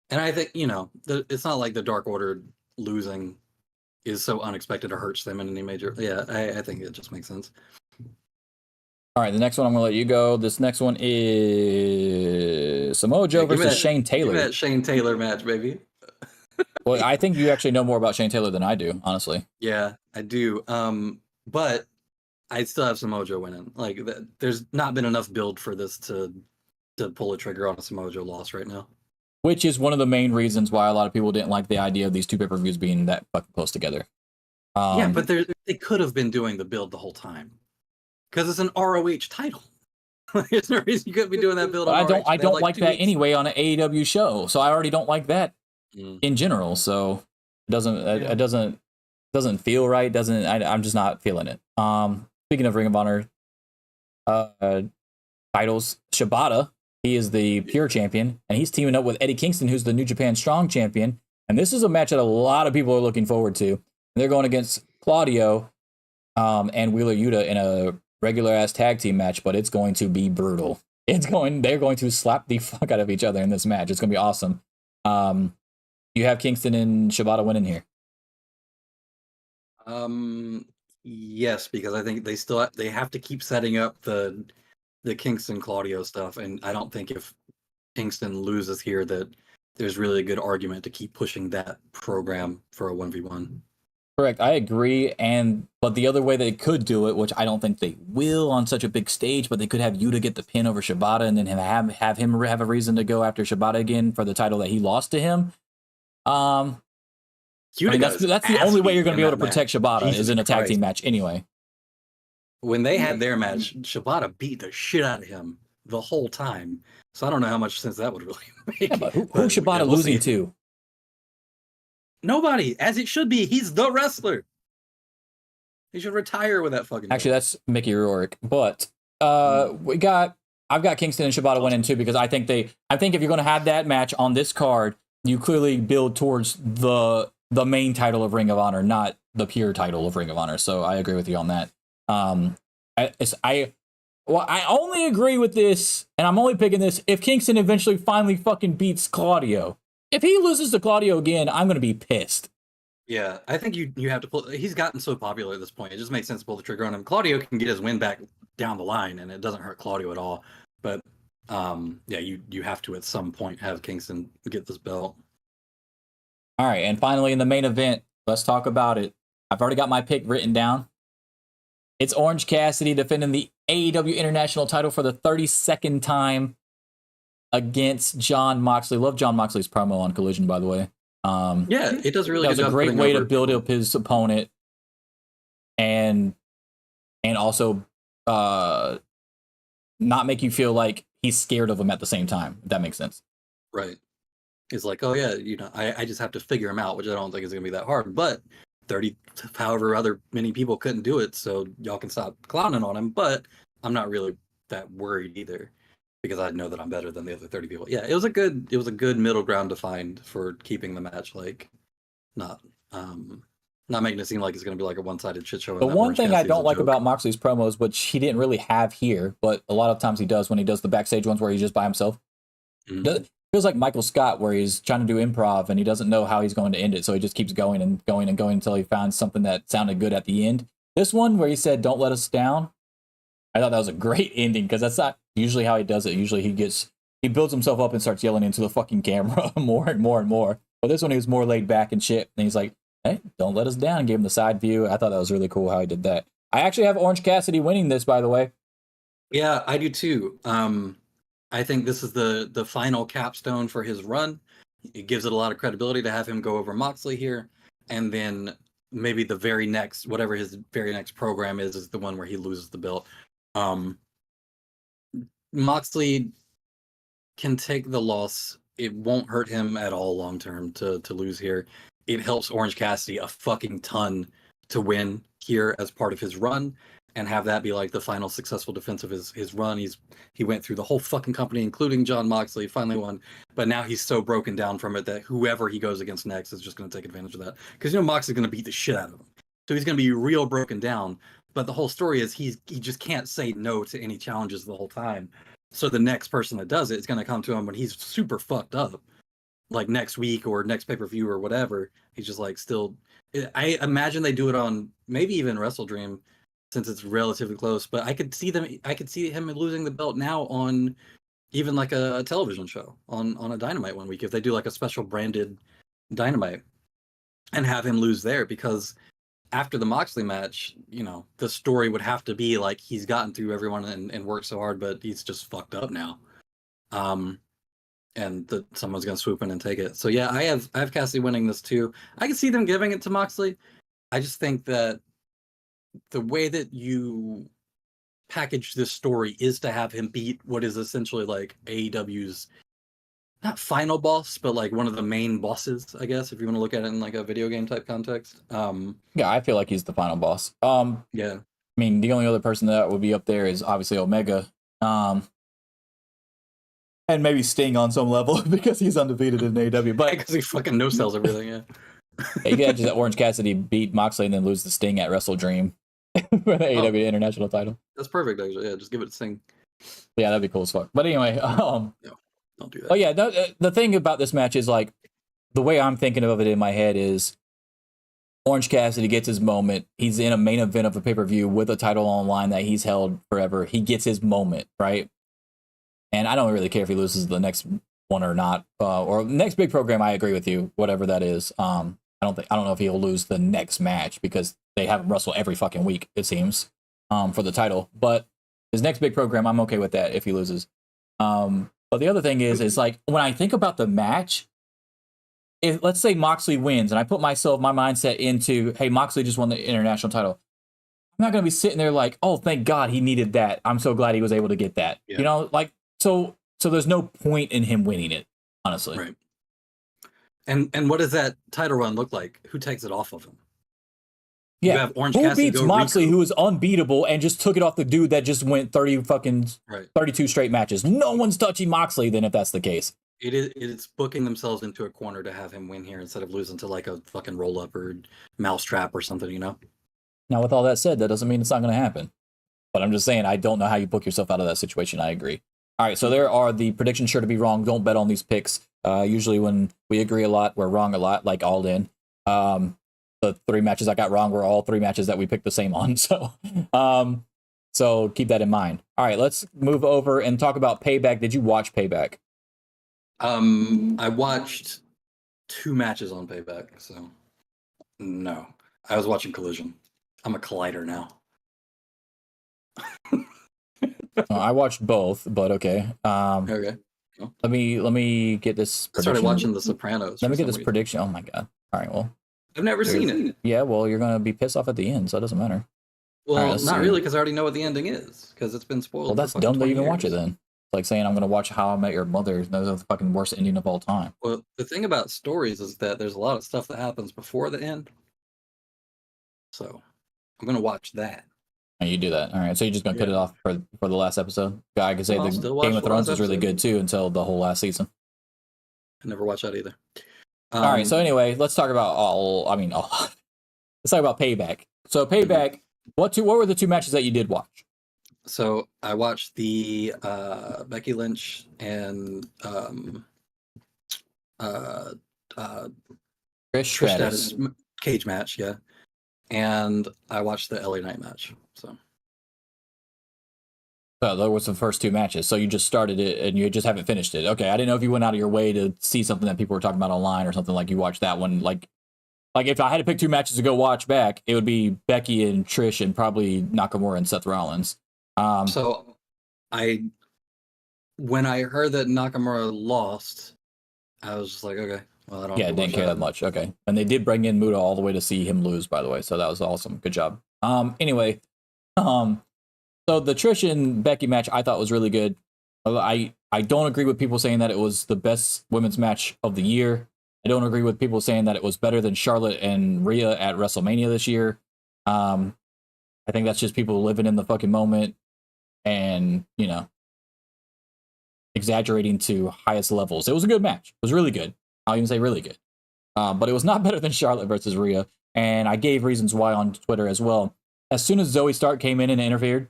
And I think, it's not like the Dark Order losing is so unexpected or hurts them in any major. Yeah, I think it just makes sense. All right, the next one I'm going to let you go. This next one is Samoa Joe versus Shane Taylor. Give me that Shane Taylor match, baby. Well, I think you actually know more about Shane Taylor than I do, honestly. Yeah, I do. But I still have Samoa Joe winning. Like, there's not been enough build for this to pull a trigger on a Samoa Joe loss right now. Which is one of the main reasons why a lot of people didn't like the idea of these two pay-per-views being that fucking close together. Yeah, but they could have been doing the build the whole time. Because it's an ROH title. There's no reason you couldn't be doing that build. I don't like that anyway on an AEW show. So I already don't like that in general. So it doesn't feel right. I'm just not feeling it. Speaking of Ring of Honor titles, Shibata, he is the pure champion, and he's teaming up with Eddie Kingston, who's the New Japan Strong champion. And this is a match that a lot of people are looking forward to. And they're going against Claudio and Wheeler Yuta in a regular ass tag team match, but it's going to be brutal. They're going to slap the fuck out of each other in this match. It's going to be awesome. You have Kingston and Shibata winning here. Yes, because I think they have to keep setting up the Kingston Claudio stuff, and I don't think if Kingston loses here that there's really a good argument to keep pushing that program for a 1v1. Correct, I agree, but the other way they could do it, which I don't think they will on such a big stage, but they could have Yuta get the pin over Shibata and then have him have a reason to go after Shibata again for the title that he lost to him. That's the only way you're going to be able to protect Shibata is in a tag team match anyway. When they had their match, Shibata beat the shit out of him the whole time. So I don't know how much sense that would really make. Yeah, but who's Shibata losing to? Nobody, as it should be. He's the wrestler. He should retire with that fucking. Actually, that's Mickey Rourke. But I've got Kingston and Shibata winning too, because I think if you're going to have that match on this card, you clearly build towards the main title of Ring of Honor, not the pure title of Ring of Honor. So I agree with you on that. I only agree with this, and I'm only picking this if Kingston eventually finally fucking beats Claudio. If he loses to Claudio again, I'm gonna be pissed. Yeah, I think you have to pull. He's gotten so popular at this point; it just makes sense to pull the trigger on him. Claudio can get his win back down the line, and it doesn't hurt Claudio at all. But yeah, you have to at some point have Kingston get this belt. All right, and finally in the main event, let's talk about it. I've already got my pick written down. It's Orange Cassidy defending the AEW International title for the 32nd time against Jon Moxley. Love Jon Moxley's promo on Collision, by the way. Yeah, it does really. That was a great way to build up his opponent, and also not make you feel like he's scared of him at the same time. If that makes sense. Right. It's like, oh yeah, I just have to figure him out, which I don't think is going to be that hard. But 30, however other many people couldn't do it, so y'all can stop clowning on him. But I'm not really that worried either, because I know that I'm better than the other 30 people. Yeah, it was a good middle ground to find for keeping the match like not making it seem like it's going to be like a one-sided shit show. The one thing I don't like about Moxley's promos, which he didn't really have here, but a lot of times he does when he does the backstage ones where he's just by himself. Mm-hmm. Feels like Michael Scott, where he's trying to do improv and he doesn't know how he's going to end it, so he just keeps going and going and going until he finds something that sounded good at the end. This one, where he said, "Don't let us down," I thought that was a great ending, because that's not usually how he does it. Usually he builds himself up and starts yelling into the fucking camera more and more and more. But this one, he was more laid back and shit, and he's like, "Hey, don't let us down," and gave him the side view. I thought that was really cool how he did that. I actually have Orange Cassidy winning this, by the way. Yeah, I do too. I think this is the final capstone for his run. It gives it a lot of credibility to have him go over Moxley here, and then maybe whatever his very next program is the one where he loses the belt. Moxley can take the loss. It won't hurt him at all long term to lose here. it helps Orange Cassidy a fucking ton to win here as part of his run and have that be like the final successful defense of his run. He went through the whole fucking company, including John Moxley, finally won. But now he's so broken down from it that whoever he goes against next is just going to take advantage of that. Because Moxley's going to beat the shit out of him. So he's going to be real broken down. But the whole story is he just can't say no to any challenges the whole time. So the next person that does it is going to come to him when he's super fucked up, like next week or next pay-per-view or whatever. He's just like still. I imagine they do it on maybe even Wrestle Dream, since it's relatively close. But I could see him losing the belt now on even like a television show on a Dynamite one week if they do like a special branded Dynamite and have him lose there, because after the Moxley match, the story would have to be like he's gotten through everyone and worked so hard, but he's just fucked up now. And that someone's gonna swoop in and take it. So yeah, I have Cassidy winning this too. I can see them giving it to Moxley. I just think that the way that you package this story is to have him beat what is essentially like AEW's not final boss, but like one of the main bosses, I guess, if you want to look at it in like a video game type context. Yeah, I feel like he's the final boss. Yeah. I mean, the only other person that would be up there is obviously Omega. And maybe Sting on some level because he's undefeated in AEW. But because he fucking no sells everything, yeah. You got just Orange Cassidy beat Moxley and then lose the Sting at Wrestle Dream for the AEW International title. That's perfect, actually. Yeah, just give it to Sting. Yeah, that'd be cool as fuck. But anyway, no, don't do that. Oh yeah, the thing about this match is like the way I'm thinking of it in my head is Orange Cassidy gets his moment. He's in a main event of a pay-per-view with a title on line that he's held forever. He gets his moment, right? And I don't really care if he loses the next one or not, or next big program. I agree with you, whatever that is. I don't know if he'll lose the next match because they have him wrestle every fucking week, it seems, for the title. But his next big program, I'm okay with that if he loses. But the other thing is like when I think about the match, if let's say Moxley wins, and I put my mindset into, hey, Moxley just won the international title. I'm not gonna be sitting there like, oh, thank God he needed that. I'm so glad he was able to get that. Yeah. Like. So there's no point in him winning it, honestly. Right. And what does that title run look like? Who takes it off of him? Yeah. You have Orange Cassidy beats Moxley, who is unbeatable, and just took it off the dude that just went 32 straight matches? No one's touching Moxley then if that's the case. It's booking themselves into a corner to have him win here instead of losing to like a fucking roll up or mousetrap or something, Now, with all that said, that doesn't mean it's not going to happen. But I'm just saying, I don't know how you book yourself out of that situation. I agree. All right, so there are the predictions sure to be wrong. Don't bet on these picks. Usually when we agree a lot, we're wrong a lot, like all in. The 3 matches I got wrong were all 3 matches that we picked the same on. So keep that in mind. All right, let's move over and talk about Payback. Did you watch Payback? I watched 2 matches on Payback, so no. I was watching Collision. I'm a Collider now. I watched both, but okay. Okay. Oh. Let me get this prediction. I started watching The Sopranos. Let me get this prediction. Oh my God. All right, well. I've never seen it. Yeah, well, you're going to be pissed off at the end, so it doesn't matter. Well, right, not really, because I already know what the ending is, because it's been spoiled. Well, that's dumb to even watch it then. It's like saying I'm going to watch How I Met Your Mother. That's the fucking worst ending of all time. Well, the thing about stories is that there's a lot of stuff that happens before the end. So I'm going to watch that. And you do that. All right. So you're just going to cut it off for the last episode? I could say the Game of Thrones was really good too until the whole last season. I never watched that either. All right. So anyway, let's talk about let's talk about Payback. So Payback, what were the 2 matches that you did watch? So I watched the Becky Lynch and Trish Stratus cage match, yeah. And I watched the LA Knight match. So those were the first 2 matches. So you just started it and you just haven't finished it. Okay, I didn't know if you went out of your way to see something that people were talking about online or something, like you watched that one. Like if I had to pick 2 matches to go watch back, it would be Becky and Trish and probably Nakamura and Seth Rollins. So when I heard that Nakamura lost, I was just like, okay. Well, I didn't care that much. Okay. And they did bring in Muta all the way to see him lose, by the way. So that was awesome. Good job. Anyway, so the Trish and Becky match I thought was really good. I don't agree with people saying that it was the best women's match of the year. I don't agree with people saying that it was better than Charlotte and Rhea at WrestleMania this year. I think that's just people living in the fucking moment and, you know, exaggerating to highest levels. It was a good match. It was really good. I'll even say really good. But it was not better than Charlotte versus Rhea. And I gave reasons why on Twitter as well. As soon as Zoe Stark came in and interfered,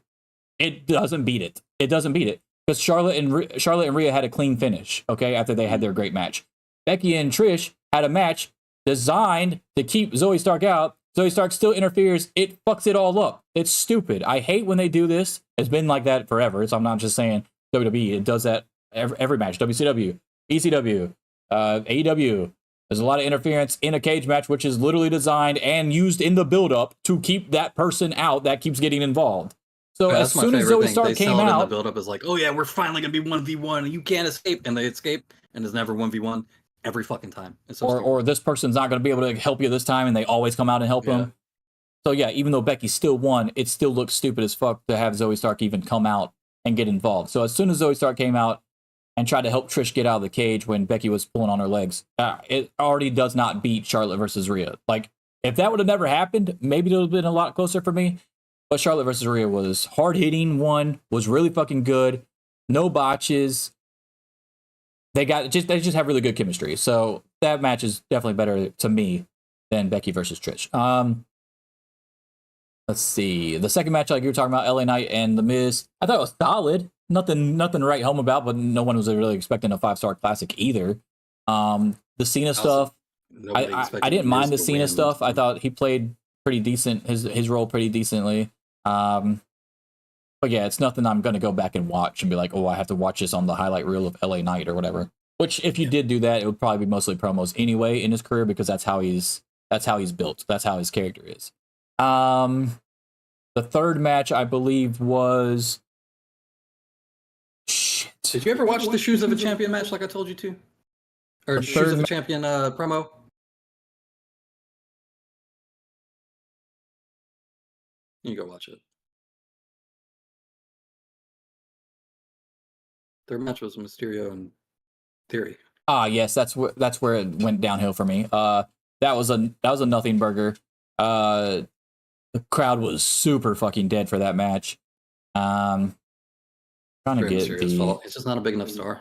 it doesn't beat it. It doesn't beat it. Because Charlotte and Rhea had a clean finish, okay, after they had their great match. Becky and Trish had a match designed to keep Zoe Stark out. Zoe Stark still interferes. It fucks it all up. It's stupid. I hate when they do this. It's been like that forever. So I'm not just saying WWE. It does that every match. WCW, ECW, AEW. There's a lot of interference in a cage match, which is literally designed and used in the build-up to keep that person out that keeps getting involved. So as soon as Zoe Stark came out, the build-up is like, oh yeah, we're finally gonna be 1v1, and you can't escape, and they escape, and there's never 1v1 every fucking time. It's so or this person's not gonna be able to help you this time, and they always come out and help them. So yeah, even though Becky still won, it still looks stupid as fuck to have Zoe Stark even come out and get involved. So as soon as Zoe Stark came out and tried to help Trish get out of the cage when Becky was pulling on her legs, it already does not beat Charlotte versus Rhea. Like, if that would have never happened, maybe it would have been a lot closer for me. But Charlotte versus Rhea was hard-hitting, was really fucking good. No botches. They just have really good chemistry. So that match is definitely better to me than Becky versus Trish. Let's see. The second match, like you were talking about, LA Knight and The Miz, I thought it was solid. Nothing to write home about, but no one was really expecting a 5-star classic either. The Cena stuff, I didn't mind the Cena stuff. I thought he played pretty decent, his role pretty decently. But yeah, it's nothing I'm going to go back and watch and be like, oh, I have to watch this on the highlight reel of LA Knight or whatever. Which, if you did do that, it would probably be mostly promos anyway in his career, because that's how he's built. That's how his character is. The third match, I believe, was... Shit. Did you ever watch the Shoes of a Champion match like I told you to? Or Shoes of a Champion promo? You go watch it. Their match was Mysterio and Theory. Yes, that's where it went downhill for me. That was a nothing burger. The crowd was super fucking dead for that match. Trying to get fault. It's just not a big enough star.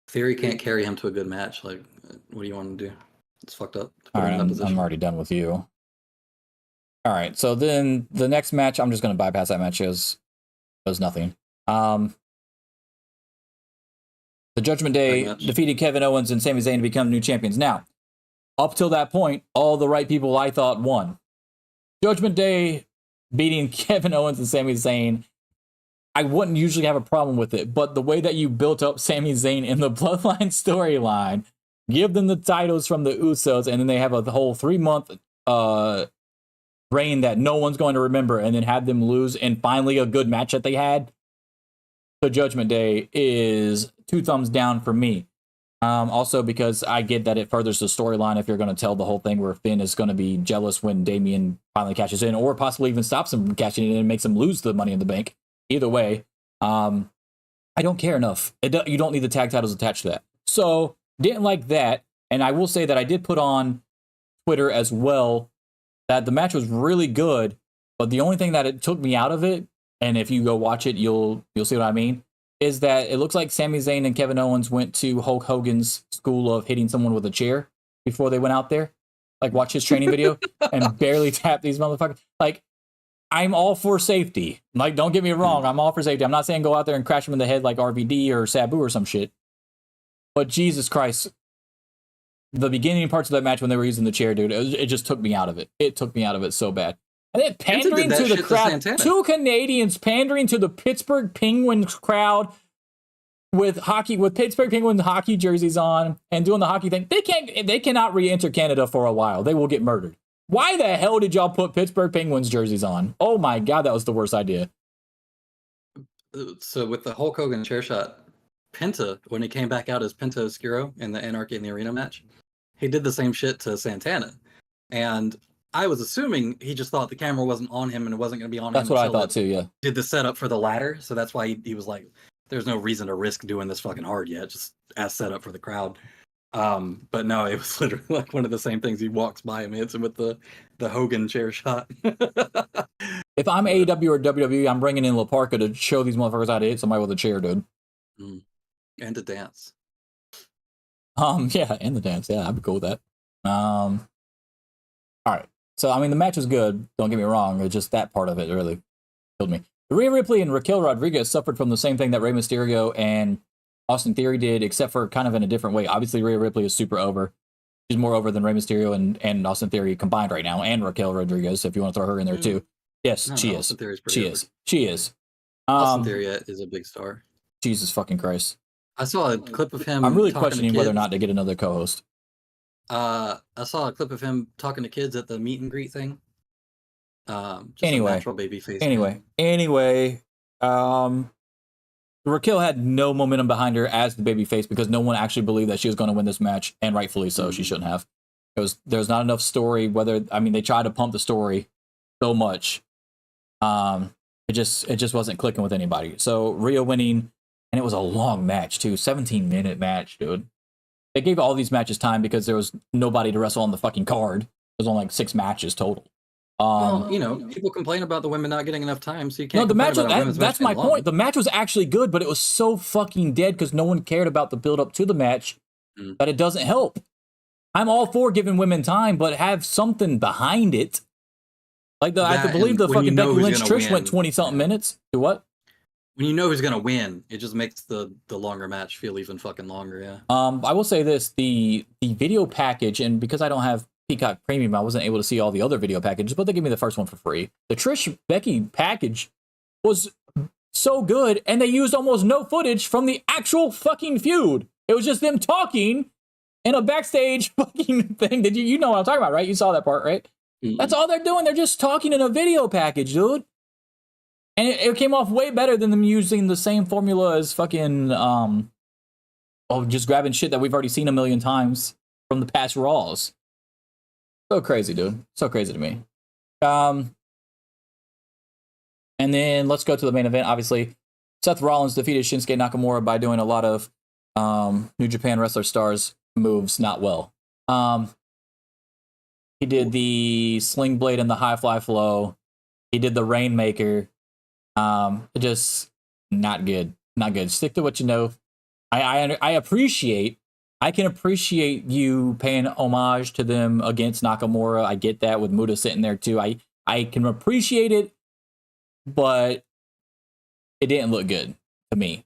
Theory can't carry him to a good match. Like, what do you want to do? It's fucked up. All right, I'm already done with you. All right, so then the next match, I'm just going to bypass that match. It was nothing. The Judgment Day defeated Kevin Owens and Sami Zayn to become new champions. Now, up till that point, all the right people I thought won. Judgment Day beating Kevin Owens and Sami Zayn, I wouldn't usually have a problem with it, but the way that you built up Sami Zayn in the Bloodline storyline, give them the titles from the Usos, and then they have a whole 3-month reign that no one's going to remember, and then have them lose, and finally a good match that they had. The Judgment Day is 2 thumbs down for me. Also because I get that it furthers the storyline if you're going to tell the whole thing where Finn is going to be jealous when Damian finally cashes in, or possibly even stops him from cashing in and makes him lose the Money in the Bank. Either way, I don't care enough. You don't need the tag titles attached to that. So, didn't like that. And I will say that I did put on Twitter as well that the match was really good, but the only thing that it took me out of it, and if you go watch it, you'll see what I mean, is that it looks like Sami Zayn and Kevin Owens went to Hulk Hogan's school of hitting someone with a chair before they went out there. Like, watch his training video and barely tap these motherfuckers. Like, I'm all for safety. Like, don't get me wrong, I'm all for safety. I'm not saying go out there and crash them in the head like RVD or Sabu or some shit. But Jesus Christ, the beginning parts of that match when they were using the chair, dude, it just took me out of it. It took me out of it so bad. And then pandering to the crowd, 2 Canadians pandering to the Pittsburgh Penguins crowd with Pittsburgh Penguins hockey jerseys on and doing the hockey thing. They cannot re-enter Canada for a while. They will get murdered. Why the hell did y'all put Pittsburgh Penguins jerseys on? Oh my God, that was the worst idea. So with the Hulk Hogan chair shot, Penta, when he came back out as Penta Oscuro in the Anarchy in the Arena match, he did the same shit to Santana. And I was assuming he just thought the camera wasn't on him and it wasn't going to be on him. That's what I thought too, yeah. Did the setup for the ladder, so that's why he was like, there's no reason to risk doing this fucking hard yet, just as setup for the crowd. But no, it was literally like one of the same things. He walks by him, hits him with the Hogan chair shot. If I'm AEW or WWE, I'm bringing in La Parka to show these motherfuckers how to hit somebody with a chair, dude. And to dance. Yeah, and the dance. Yeah, I'd be cool with that. All right. So, I mean, the match was good. Don't get me wrong. It's just that part of it really killed me. Rhea Ripley and Raquel Rodriguez suffered from the same thing that Rey Mysterio and Austin Theory did, except for kind of in a different way. Obviously, Rhea Ripley is super over. She's more over than Rey Mysterio and Austin Theory combined right now, and Raquel Rodriguez, if you want to throw her in there too. Yes, No, she no, is. Austin Theory's pretty She over. is. She is. Austin Theory is a big star. Jesus fucking Christ. I saw a clip of him. I'm really talking to questioning whether or kids. not to get another co-host. I saw a clip of him talking to kids at the meet and greet thing. Just Anyway. a natural baby face. Anyway, Raquel had no momentum behind her as the babyface because no one actually believed that she was going to win this match, and rightfully so. She shouldn't have. There's not enough story. They tried to pump the story so much. It just wasn't clicking with anybody. So Rhea winning, and it was a long match too, 17-minute match, dude. They gave all these matches time because there was nobody to wrestle on the fucking card. There's only like 6 matches total. Well, people complain about the women not getting enough time, so you can't. No, the match. That's match my being long. point. The match was actually good, but it was so fucking dead because no one cared about the build up to the match that it doesn't help. I'm all for giving women time, but have something behind it. Like I believe the fucking Becky Lynch Trish went 20-something minutes. To what? When you know who's gonna win, it just makes the longer match feel even fucking longer. Yeah. I will say this: the video package, and because I don't have Peacock Premium, I wasn't able to see all the other video packages, but they gave me the first one for free. The Trish Becky package was so good, and they used almost no footage from the actual fucking feud. It was just them talking in a backstage fucking thing. Did you know what I'm talking about, right? You saw that part, right? Mm-hmm. That's all they're doing. They're just talking in a video package, dude. And it came off way better than them using the same formula as fucking just grabbing shit that we've already seen a million times from the past Raws. So crazy, dude. So crazy to me. And then let's go to the main event. Obviously, Seth Rollins defeated Shinsuke Nakamura by doing a lot of New Japan Wrestler Stars moves not well. He did the Sling Blade and the High Fly Flow. He did the Rainmaker. Just not good. Not good. Stick to what you know. I can appreciate you paying homage to them against Nakamura. I get that with Muta sitting there too. I can appreciate it, but it didn't look good to me.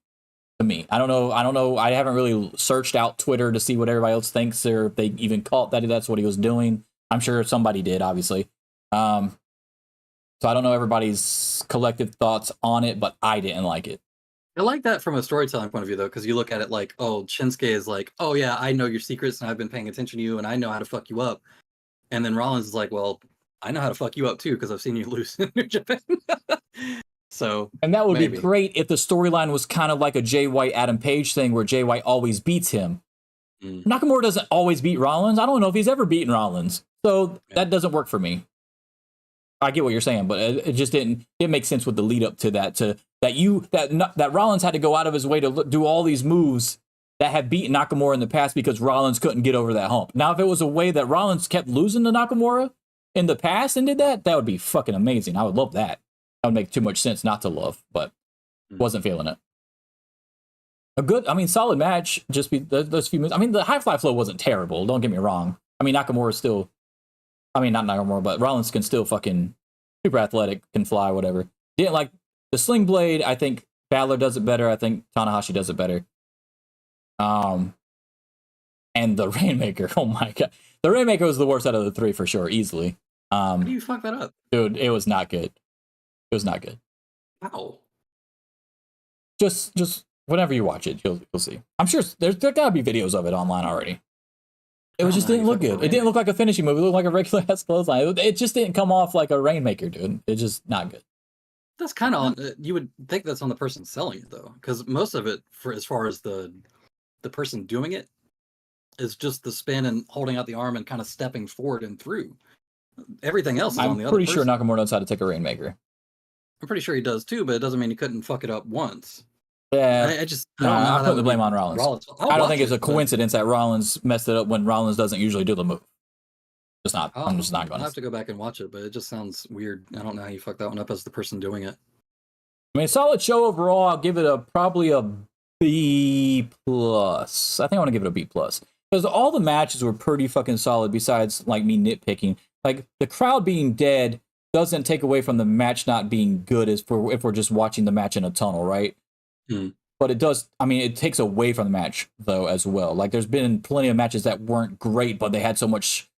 I don't know. I haven't really searched out Twitter to see what everybody else thinks or if they even caught that's what he was doing. I'm sure somebody did, obviously. So I don't know everybody's collective thoughts on it, but I didn't like it. I like that from a storytelling point of view, though, because you look at it like, oh, Shinsuke is like, oh, yeah, I know your secrets, and I've been paying attention to you, and I know how to fuck you up. And then Rollins is like, well, I know how to fuck you up, too, because I've seen you lose in New Japan. So, and that would be great if the storyline was kind of like a Jay White, Adam Page thing, where Jay White always beats him. Nakamura doesn't always beat Rollins. I don't know if he's ever beaten Rollins. So that doesn't work for me. I get what you're saying, but it just didn't make sense with the lead up to that. That Rollins had to go out of his way to do all these moves that have beaten Nakamura in the past because Rollins couldn't get over that hump. Now, if it was a way that Rollins kept losing to Nakamura in the past and did that would be fucking amazing. I would love that. That would make too much sense not to love, but wasn't feeling it. Solid match. Just be those few moves. I mean, the High Fly Flow wasn't terrible. Don't get me wrong. I mean, Nakamura still. I mean, not Nakamura, but Rollins can still fucking super athletic, can fly, whatever. Didn't like the Sling Blade. I think Balor does it better. I think Tanahashi does it better. And the Rainmaker. Oh my god, the Rainmaker was the worst out of the three for sure, easily. How do you fuck that up, dude? It was not good. It was not good. Wow. Just whenever you watch it, you'll see. I'm sure there gotta be videos of it online already. It just didn't look good. It didn't look like a finishing move. It looked like a regular ass clothesline. It just didn't come off like a Rainmaker, dude. It's just not good. That's kind of you would think that's on the person selling it though, because most of it, for as far as the person doing it, is just the spin and holding out the arm and kind of stepping forward and through. Everything else is on the other person. I'm pretty sure Nakamura knows how to take a Rainmaker. I'm pretty sure he does too, but it doesn't mean he couldn't fuck it up once. Yeah, I just no, don't know I'm how that putting the would blame be on Rollins. I'll I don't watch think it's it, a but coincidence that Rollins messed it up when Rollins doesn't usually do the move. Just not. I'm just not I'll going have to. to go back and watch it, but it just sounds weird. I don't know how you fuck that one up as the person doing it. I mean, solid show overall. I'll give it probably a B plus. I think I want to give it a B plus because all the matches were pretty fucking solid. Besides, like me nitpicking, like the crowd being dead doesn't take away from the match not being good. If we're just watching the match in a tunnel, right? Hmm. But it does. I mean, it takes away from the match though as well. Like there's been plenty of matches that weren't great, but they had so much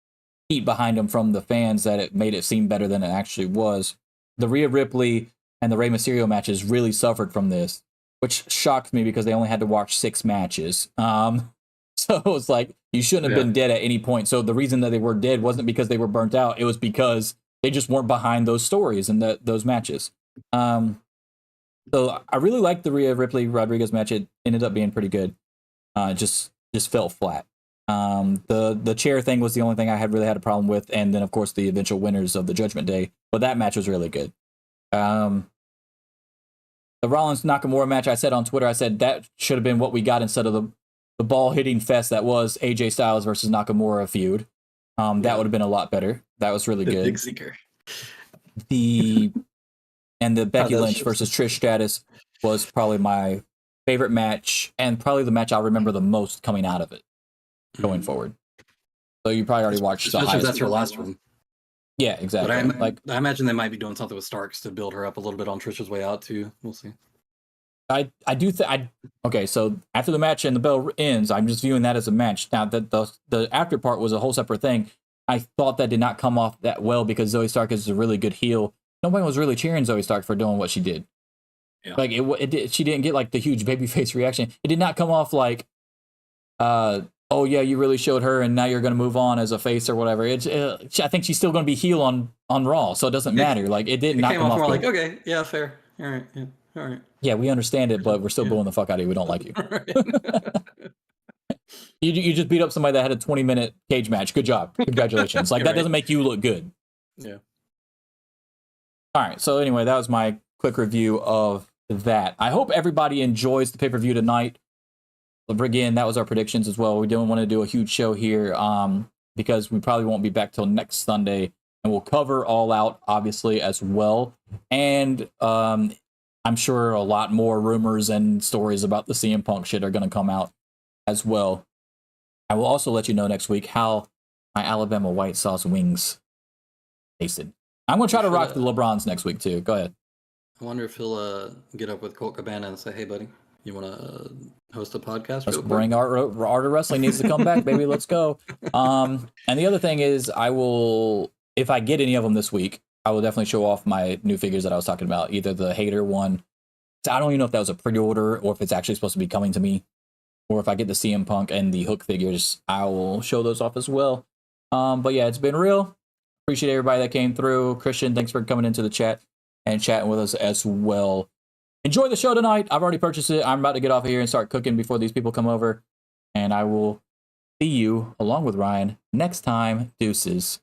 heat behind them from the fans that it made it seem better than it actually was. The Rhea Ripley and the Rey Mysterio matches really suffered from this, which shocked me because they only had to watch 6 matches. So it was like you shouldn't have been dead at any point. So the reason that they were dead wasn't because they were burnt out; it was because they just weren't behind those stories and those matches. So I really liked the Rhea Ripley Rodriguez match. It ended up being pretty good. Just fell flat. The chair thing was the only thing I had really had a problem with, and then of course the eventual winners of the Judgment Day. But that match was really good. The Rollins Nakamura match, I said on Twitter, I said that should have been what we got instead of the ball hitting fest that was AJ Styles versus Nakamura feud. That would have been a lot better. That was really good. Big Seeker. The Becky those Lynch shows. versus Trish Stratus was probably my favorite match and probably the match I'll remember the most coming out of it going forward. So you probably already watched the Especially if highest. that's her last one. Yeah, exactly. But I imagine they might be doing something with Starks to build her up a little bit on Trish's way out too. We'll see. I do okay, so after the match and the bell ends, I'm just viewing that as a match. Now that the after part was a whole separate thing. I thought that did not come off that well because Zoe Stark is a really good heel. Nobody was really cheering Zoe Stark for doing what she did. Yeah. Like she didn't get like the huge babyface reaction. It did not come off like, oh yeah, you really showed her, and now you're going to move on as a face or whatever. I think she's still going to be heel on Raw, so it doesn't matter. Like it did not came come off off more good. like, okay, yeah, fair, all right, yeah, all right. Yeah, we understand it, but we're still booing the fuck out of you. We don't like you. You just beat up somebody that had a 20-minute cage match. Good job. Congratulations. Like that doesn't make you look good. Yeah. All right. So anyway, that was my quick review of that. I hope everybody enjoys the pay-per-view tonight. Again, that was our predictions as well. We didn't want to do a huge show here because we probably won't be back till next Sunday, and we'll cover All Out obviously as well. And I'm sure a lot more rumors and stories about the CM Punk shit are going to come out as well. I will also let you know next week how my Alabama white sauce wings tasted. I'm going to try to rock the LeBrons next week too. Go ahead. I wonder if he'll get up with Colt Cabana and say, "Hey, buddy, you want to host a podcast?" Let's bring Art of Wrestling needs to come back, baby. Let's go. And the other thing is, I will, if I get any of them this week, I will definitely show off my new figures that I was talking about. Either the Hater one. I don't even know if that was a pre-order or if it's actually supposed to be coming to me. Or if I get the CM Punk and the Hook figures, I will show those off as well. But yeah, it's been real. Appreciate everybody that came through. Christian, thanks for coming into the chat and chatting with us as well. Enjoy the show tonight. I've already purchased it. I'm about to get off of here and start cooking before these people come over. And I will see you, along with Ryan, next time. Deuces.